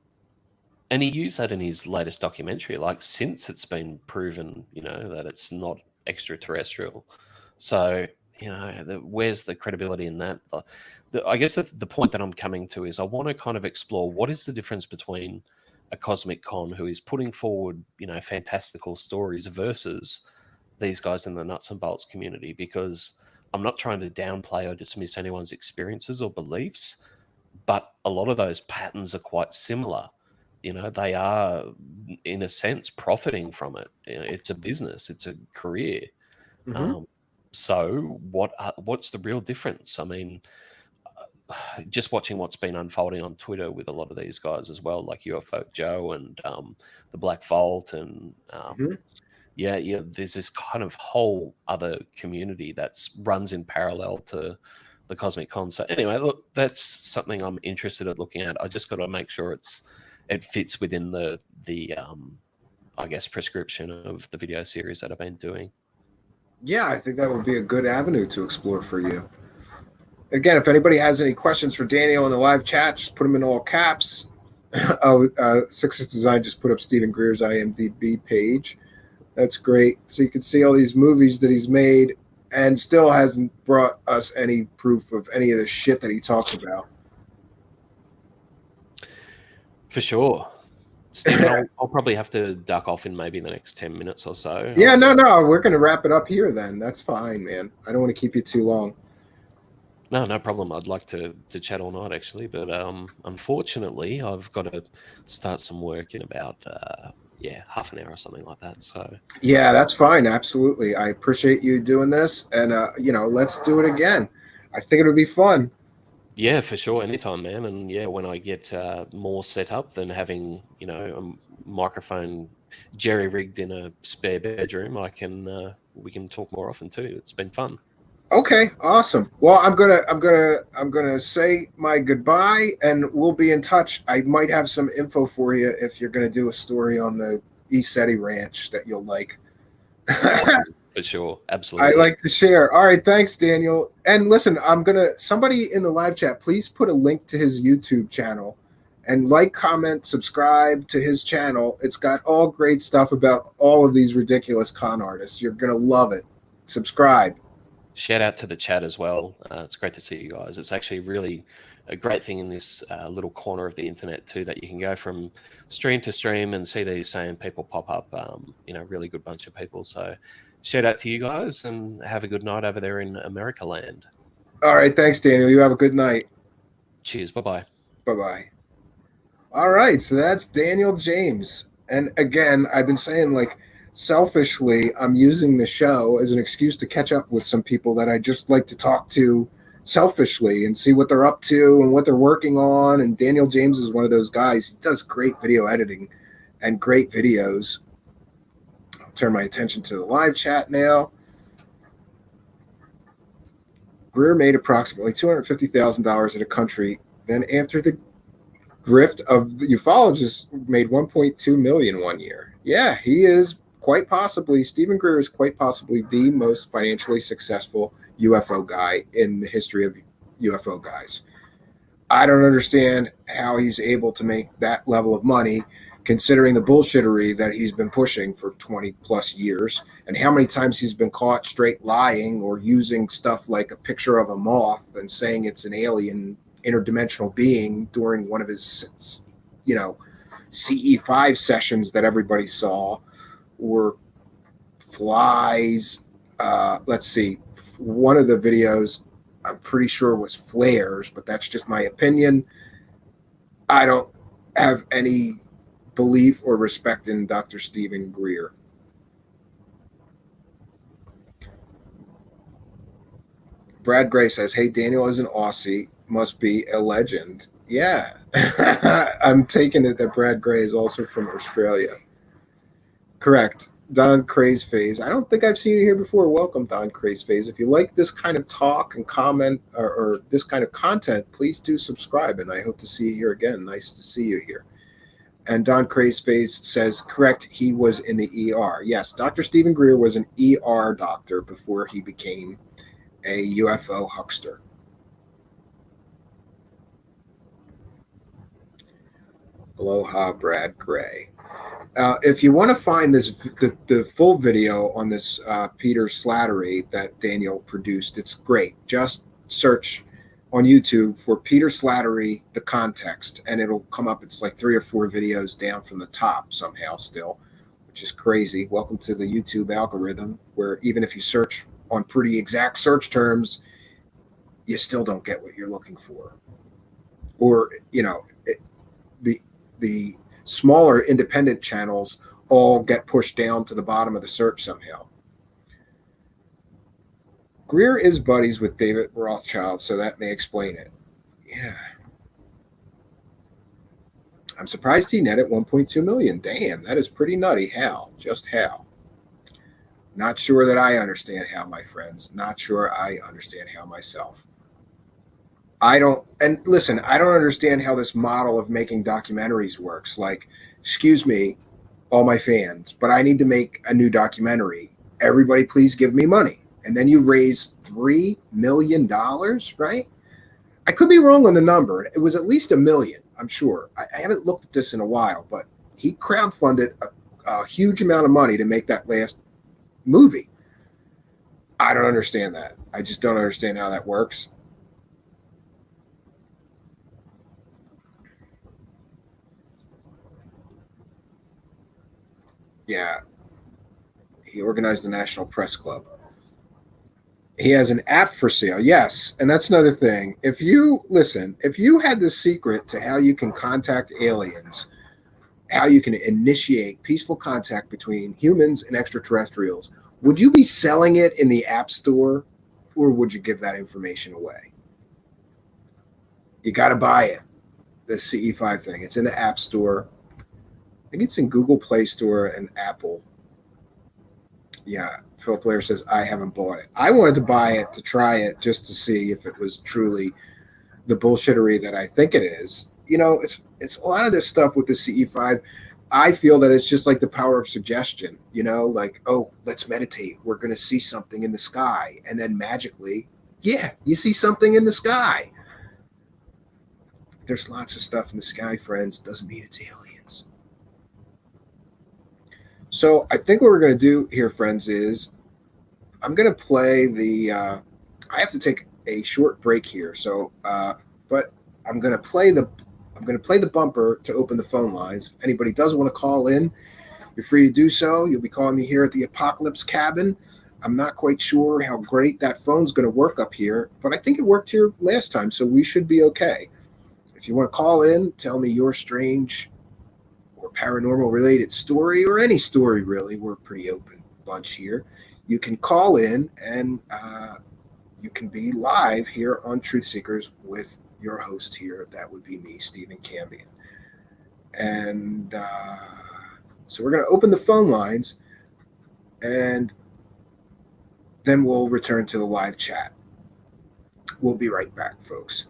And he used that in his latest documentary, like, since it's been proven, that it's not extraterrestrial. So, where's the credibility in that? I guess the point that I'm coming to is I want to kind of explore what is the difference between a cosmic con who is putting forward, fantastical stories versus these guys in the nuts and bolts community, because I'm not trying to downplay or dismiss anyone's experiences or beliefs, but a lot of those patterns are quite similar. They are, in a sense, profiting from it. It's a business, it's a career. Mm-hmm. So what's the real difference? I mean, just watching what's been unfolding on Twitter with a lot of these guys as well, like UFO Joe and the Black Vault, and there's this kind of whole other community that runs in parallel to the Cosmic Con. So anyway, look, that's something I'm interested in looking at. I just got to make sure it fits within the prescription of the video series that I've been doing. Yeah, I think that would be a good avenue to explore for you. Again, if anybody has any questions for Daniel in the live chat, just put them in all caps. Success Design just put up Stephen Greer's IMDb page. That's great. So you can see all these movies that he's made and still hasn't brought us any proof of any of the shit that he talks about. For sure. Stephen, I'll probably have to duck off in maybe the next 10 minutes or so. Yeah, no, we're going to wrap it up here then. That's fine, man. I don't want to keep you too long. No, no problem. I'd like to chat all night actually, but unfortunately, I've got to start some work in about half an hour or something like that. So Yeah, that's fine. Absolutely. I appreciate you doing this, and let's do it again. I think it'll be fun. yeah, for sure, anytime, man. And yeah, when I get more set up than having a microphone jerry rigged in a spare bedroom, I can we can talk more often too. It's been fun. Okay, awesome. Well, I'm gonna say my goodbye, and we'll be in touch. I might have some info for you if you're gonna do a story on the East Seti Ranch that you'll like. Awesome, for sure, I absolutely. like to share. All right, thanks, Daniel. And listen, somebody in the live chat, please put a link to his YouTube channel and like, comment, subscribe to his channel. It's got all great stuff about all of these ridiculous con artists. You're gonna love it. Subscribe. Shout out to the chat as well. It's great to see you guys. It's actually really a great thing in this little corner of the internet too, that you can go from stream to stream and see these same people pop up. Really good bunch of people. So shout out to you guys and have a good night over there in America land. All right, thanks, Daniel. You have a good night. Cheers. Bye-bye. Bye-bye. All right, so that's Daniel James. And again, I've been saying, like, selfishly, I'm using the show as an excuse to catch up with some people that I just like to talk to selfishly and see what they're up to and what they're working on. And Daniel James is one of those guys. He does great video editing and great videos. I'll turn my attention to the live chat now. Greer made approximately $250,000 at a country. Then after the grift of the ufologists, made 1.2 million one year. Yeah, he is quite possibly, Stephen Greer is quite possibly the most financially successful UFO guy in the history of UFO guys. I don't understand how he's able to make that level of money considering the bullshittery that he's been pushing for 20 plus years and how many times he's been caught straight lying or using stuff like a picture of a moth and saying it's an alien interdimensional being during one of his CE5 sessions that everybody saw, or flies. Let's see, one of the videos I'm pretty sure was flares, but that's just my opinion. I don't have any belief or respect in Dr. Stephen Greer. Brad Gray says, hey, Daniel is an Aussie, must be a legend. Yeah, I'm taking it that Brad Gray is also from Australia. Correct. Don Craze Phase. I don't think I've seen you here before. Welcome, Don Craze Phase. If you like this kind of talk and comment or this kind of content, please do subscribe, and I hope to see you here again. Nice to see you here. And Don Craze Phase says, correct, he was in the ER. Yes, Dr. Stephen Greer was an ER doctor before he became a UFO huckster. Aloha, Brad Gray. If you want to find the full video on this Peter Slattery that Daniel produced, it's great. Just search on YouTube for Peter Slattery, the context, and it'll come up. It's like 3 or 4 videos down from the top somehow still, which is crazy. Welcome to the YouTube algorithm, where even if you search on pretty exact search terms, you still don't get what you're looking for. Or, the smaller independent channels all get pushed down to the bottom of the search somehow. Greer is buddies with David Rothschild, so that may explain it. Yeah. I'm surprised he netted 1.2 million. Damn, that is pretty nutty. How? Just how? Not sure that I understand how, my friends. Not sure I understand how myself. I don't understand how this model of making documentaries works. Like, excuse me, all my fans, but I need to make a new documentary. Everybody, please give me money. And then you raise $3 million, right? I could be wrong on the number. It was at least $1 million, I'm sure. I haven't looked at this in a while, but he crowdfunded a huge amount of money to make that last movie. I don't understand that. I just don't understand how that works. Yeah, he organized the National Press Club. He has an app for sale. Yes. And that's another thing. If you had the secret to how you can contact aliens, how you can initiate peaceful contact between humans and extraterrestrials, would you be selling it in the app store, or would you give that information away? You got to buy it. The CE5 thing. It's in the app store. I think it's in Google Play Store and Apple. Yeah, Phil Blair says, I haven't bought it. I wanted to buy it to try it just to see if it was truly the bullshittery that I think it is. You know, it's a lot of this stuff with the CE5. I feel that it's just like the power of suggestion, you know, like, oh, let's meditate. We're going to see something in the sky. And then magically, yeah, you see something in the sky. There's lots of stuff in the sky, friends. Doesn't mean it's aliens. So I think what we're going to do here, friends, is I'm going to play the I have to take a short break here. So but I'm going to play the bumper to open the phone lines. If anybody does want to call in, you're free to do so. You'll be calling me here at the Apocalypse Cabin. I'm not quite sure how great that phone's going to work up here, but I think it worked here last time, so we should be okay. If you want to call in, tell me your strange or paranormal related story, or any story really. We're a pretty open bunch here. You can call in, and you can be live here on Truthseekers with your host here. That would be me, Stephen Cambion. And so we're going to open the phone lines, and then we'll return to the live chat. We'll be right back, folks.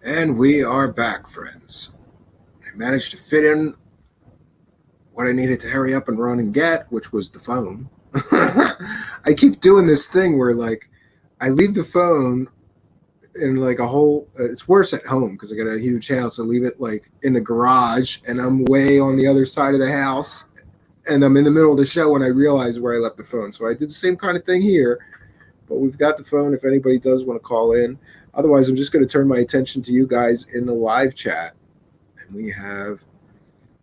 And we are back, friends. I managed to fit in what I needed to hurry up and run and get, which was the phone. I keep doing this thing where, like, I leave the phone in, like, a whole... it's worse at home because I got a huge house. I leave it, like, in the garage, and I'm way on the other side of the house, and I'm in the middle of the show when I realize where I left the phone. So I did the same kind of thing here, but we've got the phone if anybody does want to call in. Otherwise, I'm just going to turn my attention to you guys in the live chat. And we have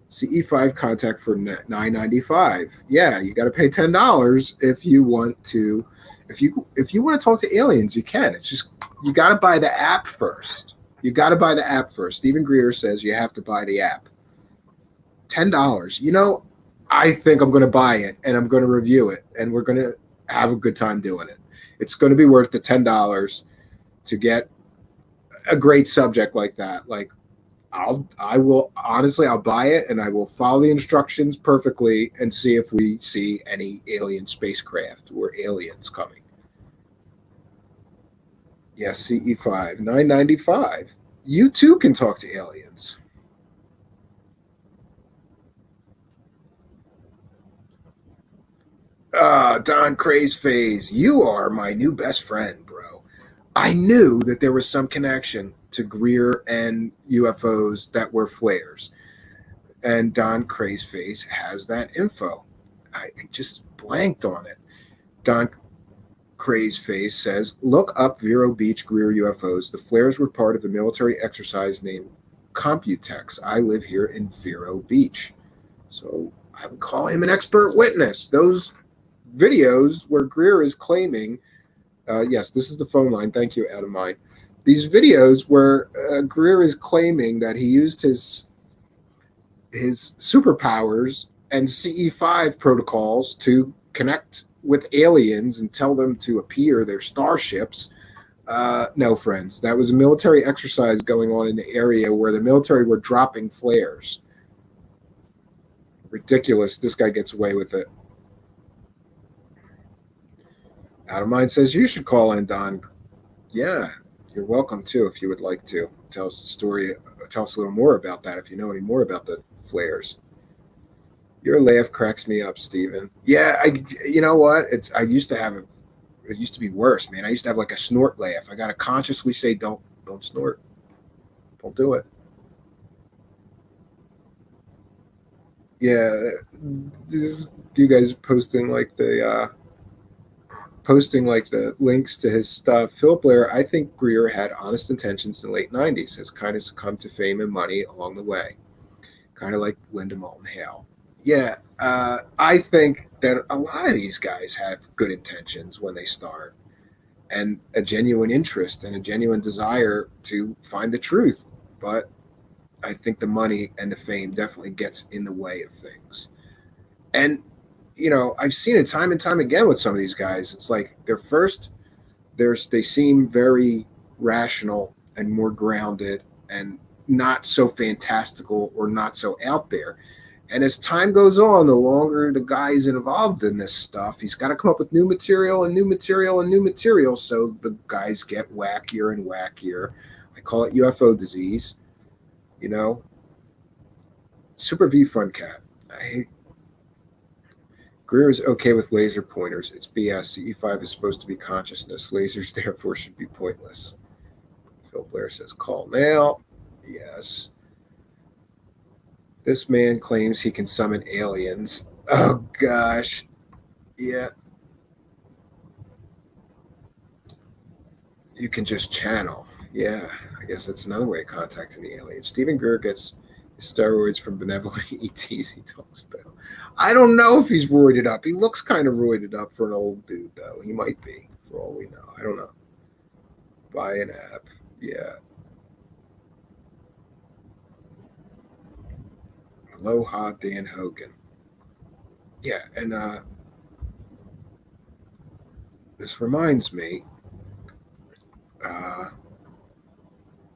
CE5 contact for $9.95. Yeah, you got to pay $10 if you want to. If you want to talk to aliens, you can. It's just you got to buy the app first. You got to buy the app first. Stephen Greer says you have to buy the app. $10. You know, I think I'm going to buy it and I'm going to review it, and we're going to have a good time doing it. It's going to be worth the $10 to get a great subject like that. Like, I will honestly, I'll buy it and I will follow the instructions perfectly and see if we see any alien spacecraft or aliens coming. Yes, CE5, 995. You too can talk to aliens. Don Craze Phase, you are my new best friend, bro. I knew that there was some connection to Greer and UFOs that were flares. And Don Craze Phase has that info. I just blanked on it. Don Craze Face says, look up Vero Beach Greer UFOs. The flares were part of a military exercise named Computex. I live here in Vero Beach. So I would call him an expert witness. Those videos where Greer is claiming, yes, this is the phone line. Thank you, Adam Mine. These videos where Greer is claiming that he used his superpowers and CE5 protocols to connect with aliens and tell them to appear their starships. No, friends, that was a military exercise going on in the area where the military were dropping flares. Ridiculous. This guy gets away with it. Out of Mind says you should call in, Don. Yeah, you're welcome too if you would like to. Tell us the story. Tell us a little more about that if you know any more about the flares. Your laugh cracks me up, Steven. Yeah, you know what? It used to be worse, man. I used to have like a snort laugh. I gotta consciously say don't snort. Don't do it. Yeah, you guys posting like the links to his stuff. Philip Blair, I think Greer had honest intentions in the late 90s, has kind of succumbed to fame and money along the way. Kind of like Linda Moulton Hale. Yeah, I think that a lot of these guys have good intentions when they start and a genuine interest and a genuine desire to find the truth. But I think the money and the fame definitely gets in the way of things. And, you know, I've seen it time and time again with some of these guys. It's like they seem very rational and more grounded and not so fantastical or not so out there. And as time goes on, the longer the guy's involved in this stuff, he's got to come up with new material and new material and new material. So the guys get wackier and wackier. I call it UFO disease. You know, Super V Fun Cat. Greer is okay with laser pointers. It's BS. CE5 is supposed to be consciousness. Lasers, therefore, should be pointless. Phil Blair says, call now. Yes. This man claims he can summon aliens. Oh, gosh. Yeah. You can just channel. Yeah, I guess that's another way of contacting the aliens. Stephen Greer gets his steroids from benevolent ETs he talks about. I don't know if he's roided up. He looks kind of roided up for an old dude, though. He might be, for all we know. I don't know. Buy an app. Yeah. Aloha, Dan Hogan. Yeah, and this reminds me,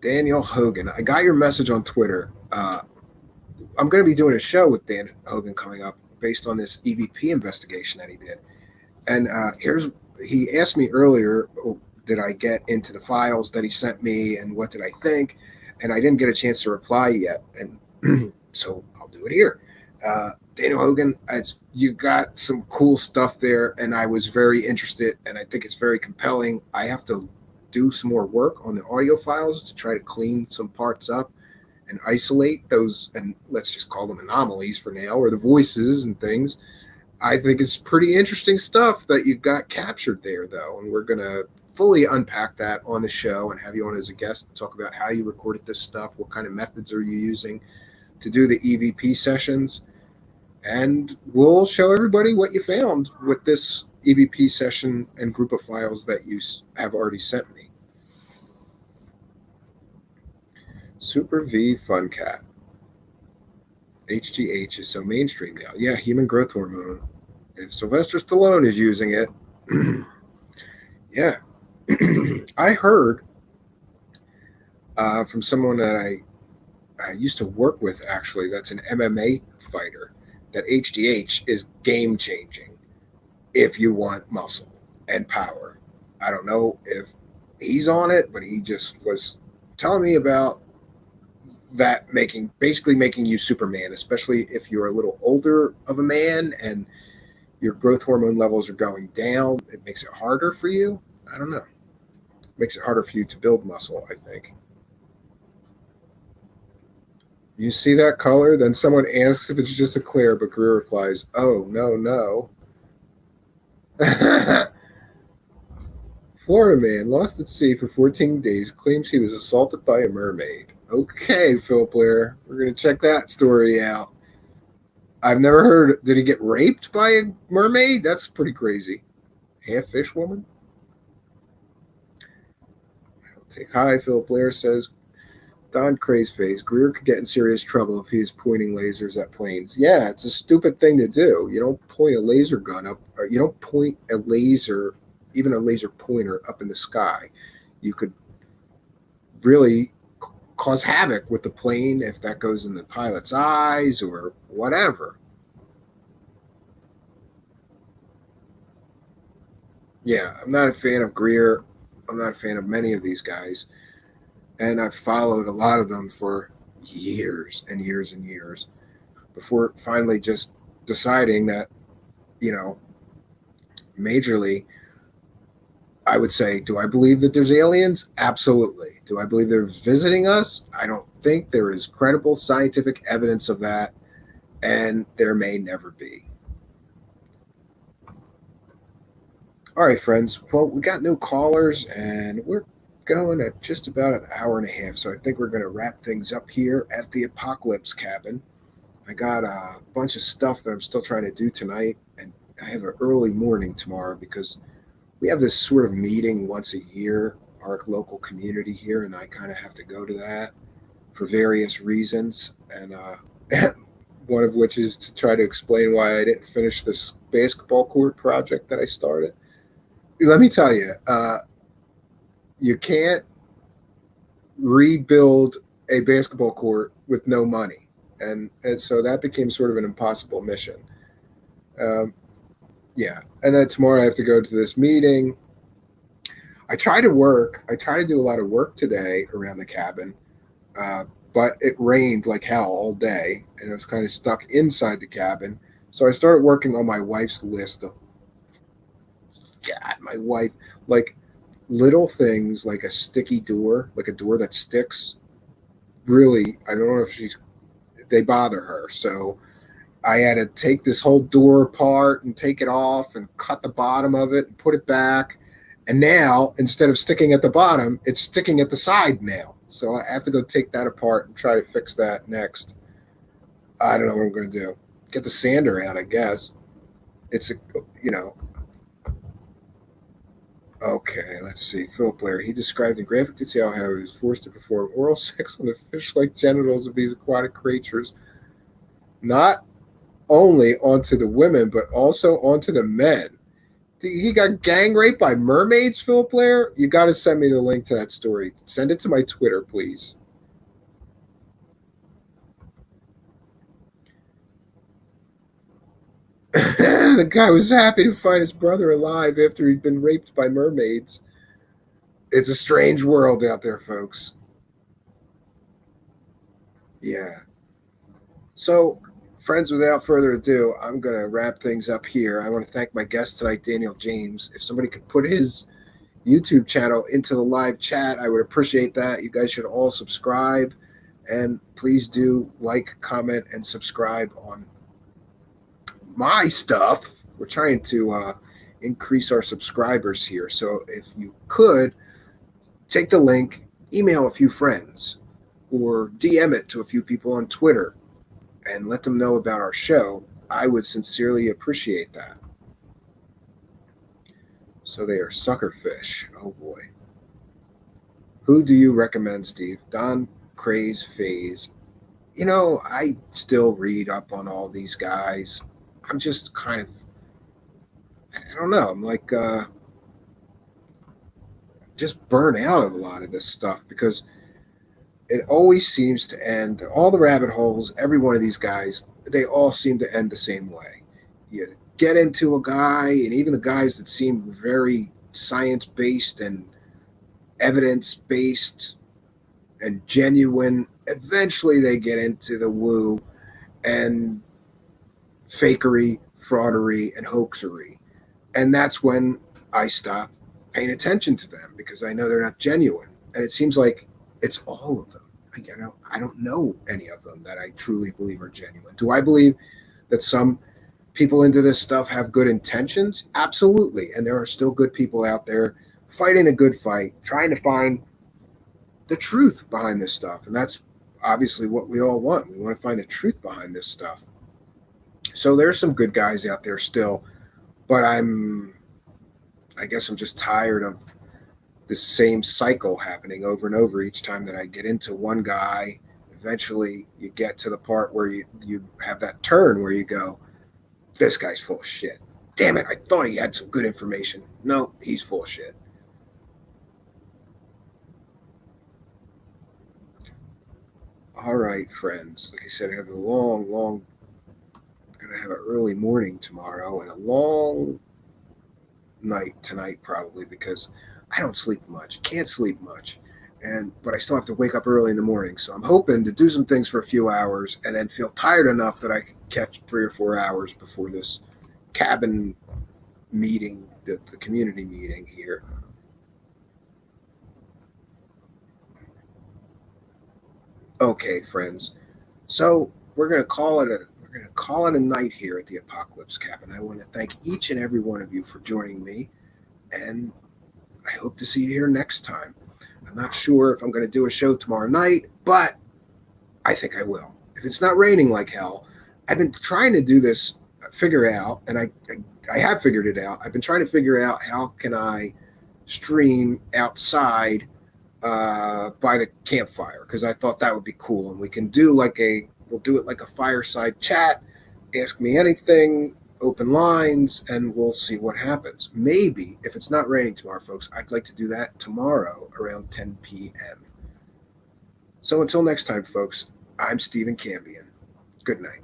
Daniel Hogan. I got your message on Twitter. I'm going to be doing a show with Dan Hogan coming up based on this EVP investigation that he did. And he asked me earlier, did I get into the files that he sent me and what did I think? And I didn't get a chance to reply yet. And so I'll do it here. Daniel Hogan, you got some cool stuff there, and I was very interested, and I think it's very compelling. I have to do some more work on the audio files to try to clean some parts up and isolate those, and let's just call them anomalies for now, or the voices and things. I think it's pretty interesting stuff that you got captured there, though, and we're going to fully unpack that on the show and have you on as a guest to talk about how you recorded this stuff, what kind of methods are you using to do the EVP sessions, and we'll show everybody what you found with this EVP session and group of files that you have already sent me. Super V Fun Cat. HGH is so mainstream now. Yeah, human growth hormone. If Sylvester Stallone is using it, yeah. I heard from someone that I used to work with, actually, that's an MMA fighter, that HGH is game changing if you want muscle and power. I don't know if he's on it, but he just was telling me about that basically making you Superman, especially if you're a little older of a man and your growth hormone levels are going down. It makes it harder for you. I don't know. It makes it harder for you to build muscle, I think. You see that color? Then someone asks if it's just a clear, but Greer replies, "Oh, no. Florida man lost at sea for 14 days claims he was assaulted by a mermaid." Okay, Phil Blair, we're going to check that story out. I've never heard. Did he get raped by a mermaid? That's pretty crazy. Half fish woman? I don't take. Hi, Phil Blair says, Don Cray's face. Greer could get in serious trouble if he is pointing lasers at planes. Yeah, it's a stupid thing to do. You don't point a laser gun up, or you don't point a laser, even a laser pointer, up in the sky. You could really cause havoc with the plane if that goes in the pilot's eyes or whatever. Yeah, I'm not a fan of Greer. I'm not a fan of many of these guys. And I've followed a lot of them for years and years and years before finally just deciding that, majorly, I would say, do I believe that there's aliens? Absolutely. Do I believe they're visiting us? I don't think there is credible scientific evidence of that, and there may never be. All right, friends. Well, we got new callers, and we're going at just about an hour and a half, so I think we're going to wrap things up here at the Apocalypse Cabin. I got a bunch of stuff that I'm still trying to do tonight, and I have an early morning tomorrow because we have this sort of meeting once a year, our local community here, and I kind of have to go to that for various reasons, and one of which is to try to explain why I didn't finish this basketball court project that I started. Let me tell you, you can't rebuild a basketball court with no money, and so that became sort of an impossible mission. Yeah, and then tomorrow I have to go to this meeting. I try to do a lot of work today around the cabin, but it rained like hell all day, and I was kind of stuck inside the cabin. So I started working on my wife's list of, my wife, like little things like a sticky door, like a door that sticks. Really, I don't know if they bother her. So I had to take this whole door apart and take it off and cut the bottom of it and put it back. And now, instead of sticking at the bottom, it's sticking at the side now. So I have to go take that apart and try to fix that next. I don't know what I'm going to do. Get the sander out, I guess. It's, Okay, let's see. Philip Blair, he described in graphic detail how he was forced to perform oral sex on the fish-like genitals of these aquatic creatures. Not only onto the women, but also onto the men. He got gang raped by mermaids, Philip Blair? You got to send me the link to that story. Send it to my Twitter, please. The guy was happy to find his brother alive after he'd been raped by mermaids. It's a strange world out there, folks. Yeah. So, friends, without further ado, I'm going to wrap things up here. I want to thank my guest tonight, Daniel James. If somebody could put his YouTube channel into the live chat, I would appreciate that. You guys should all subscribe. And please do like, comment, and subscribe on my stuff. We're trying to increase our subscribers here. So if you could take the link, email a few friends, or DM it to a few people on Twitter and let them know about our show, I would sincerely appreciate that. So they are suckerfish. Oh boy. Who do you recommend, Steve? Don Cray's Phase. I still read up on all these guys. I'm just kind of, I don't know, I'm like just burnt out of a lot of this stuff because it always seems to end, all the rabbit holes, every one of these guys, they all seem to end the same way. You get into a guy, and even the guys that seem very science-based and evidence-based and genuine. Eventually they get into the woo and fakery, fraudery, and hoaxery. And that's when I stop paying attention to them because I know they're not genuine. And it seems like it's all of them. I don't know any of them that I truly believe are genuine. Do I believe that some people into this stuff have good intentions? Absolutely. And there are still good people out there fighting a good fight, trying to find the truth behind this stuff. And that's obviously what we all want. We want to find the truth behind this stuff. So there's some good guys out there still, but I guess I'm just tired of the same cycle happening over and over each time that I get into one guy. Eventually you get to the part where you have that turn where you go, this guy's full of shit. Damn it, I thought he had some good information. No, he's full of shit. All right, friends. Like I said, I have a going to have an early morning tomorrow and a long night tonight probably because I don't sleep much, can't sleep much, but I still have to wake up early in the morning. So I'm hoping to do some things for a few hours and then feel tired enough that I can catch 3 or 4 hours before this cabin meeting, the community meeting here. Okay, friends. So we're gonna call it a night here at the Apocalypse Cabin. I want to thank each and every one of you for joining me, and I hope to see you here next time. I'm not sure if I'm going to do a show tomorrow night, but I think I will. If it's not raining like hell, I've been trying to do this, figure out, and I have figured it out. I've been trying to figure out how can I stream outside by the campfire, because I thought that would be cool, and we can do we'll do it like a fireside chat, ask me anything, open lines, and we'll see what happens. Maybe, if it's not raining tomorrow, folks, I'd like to do that tomorrow around 10 p.m. So until next time, folks, I'm Stephen Cambion. Good night.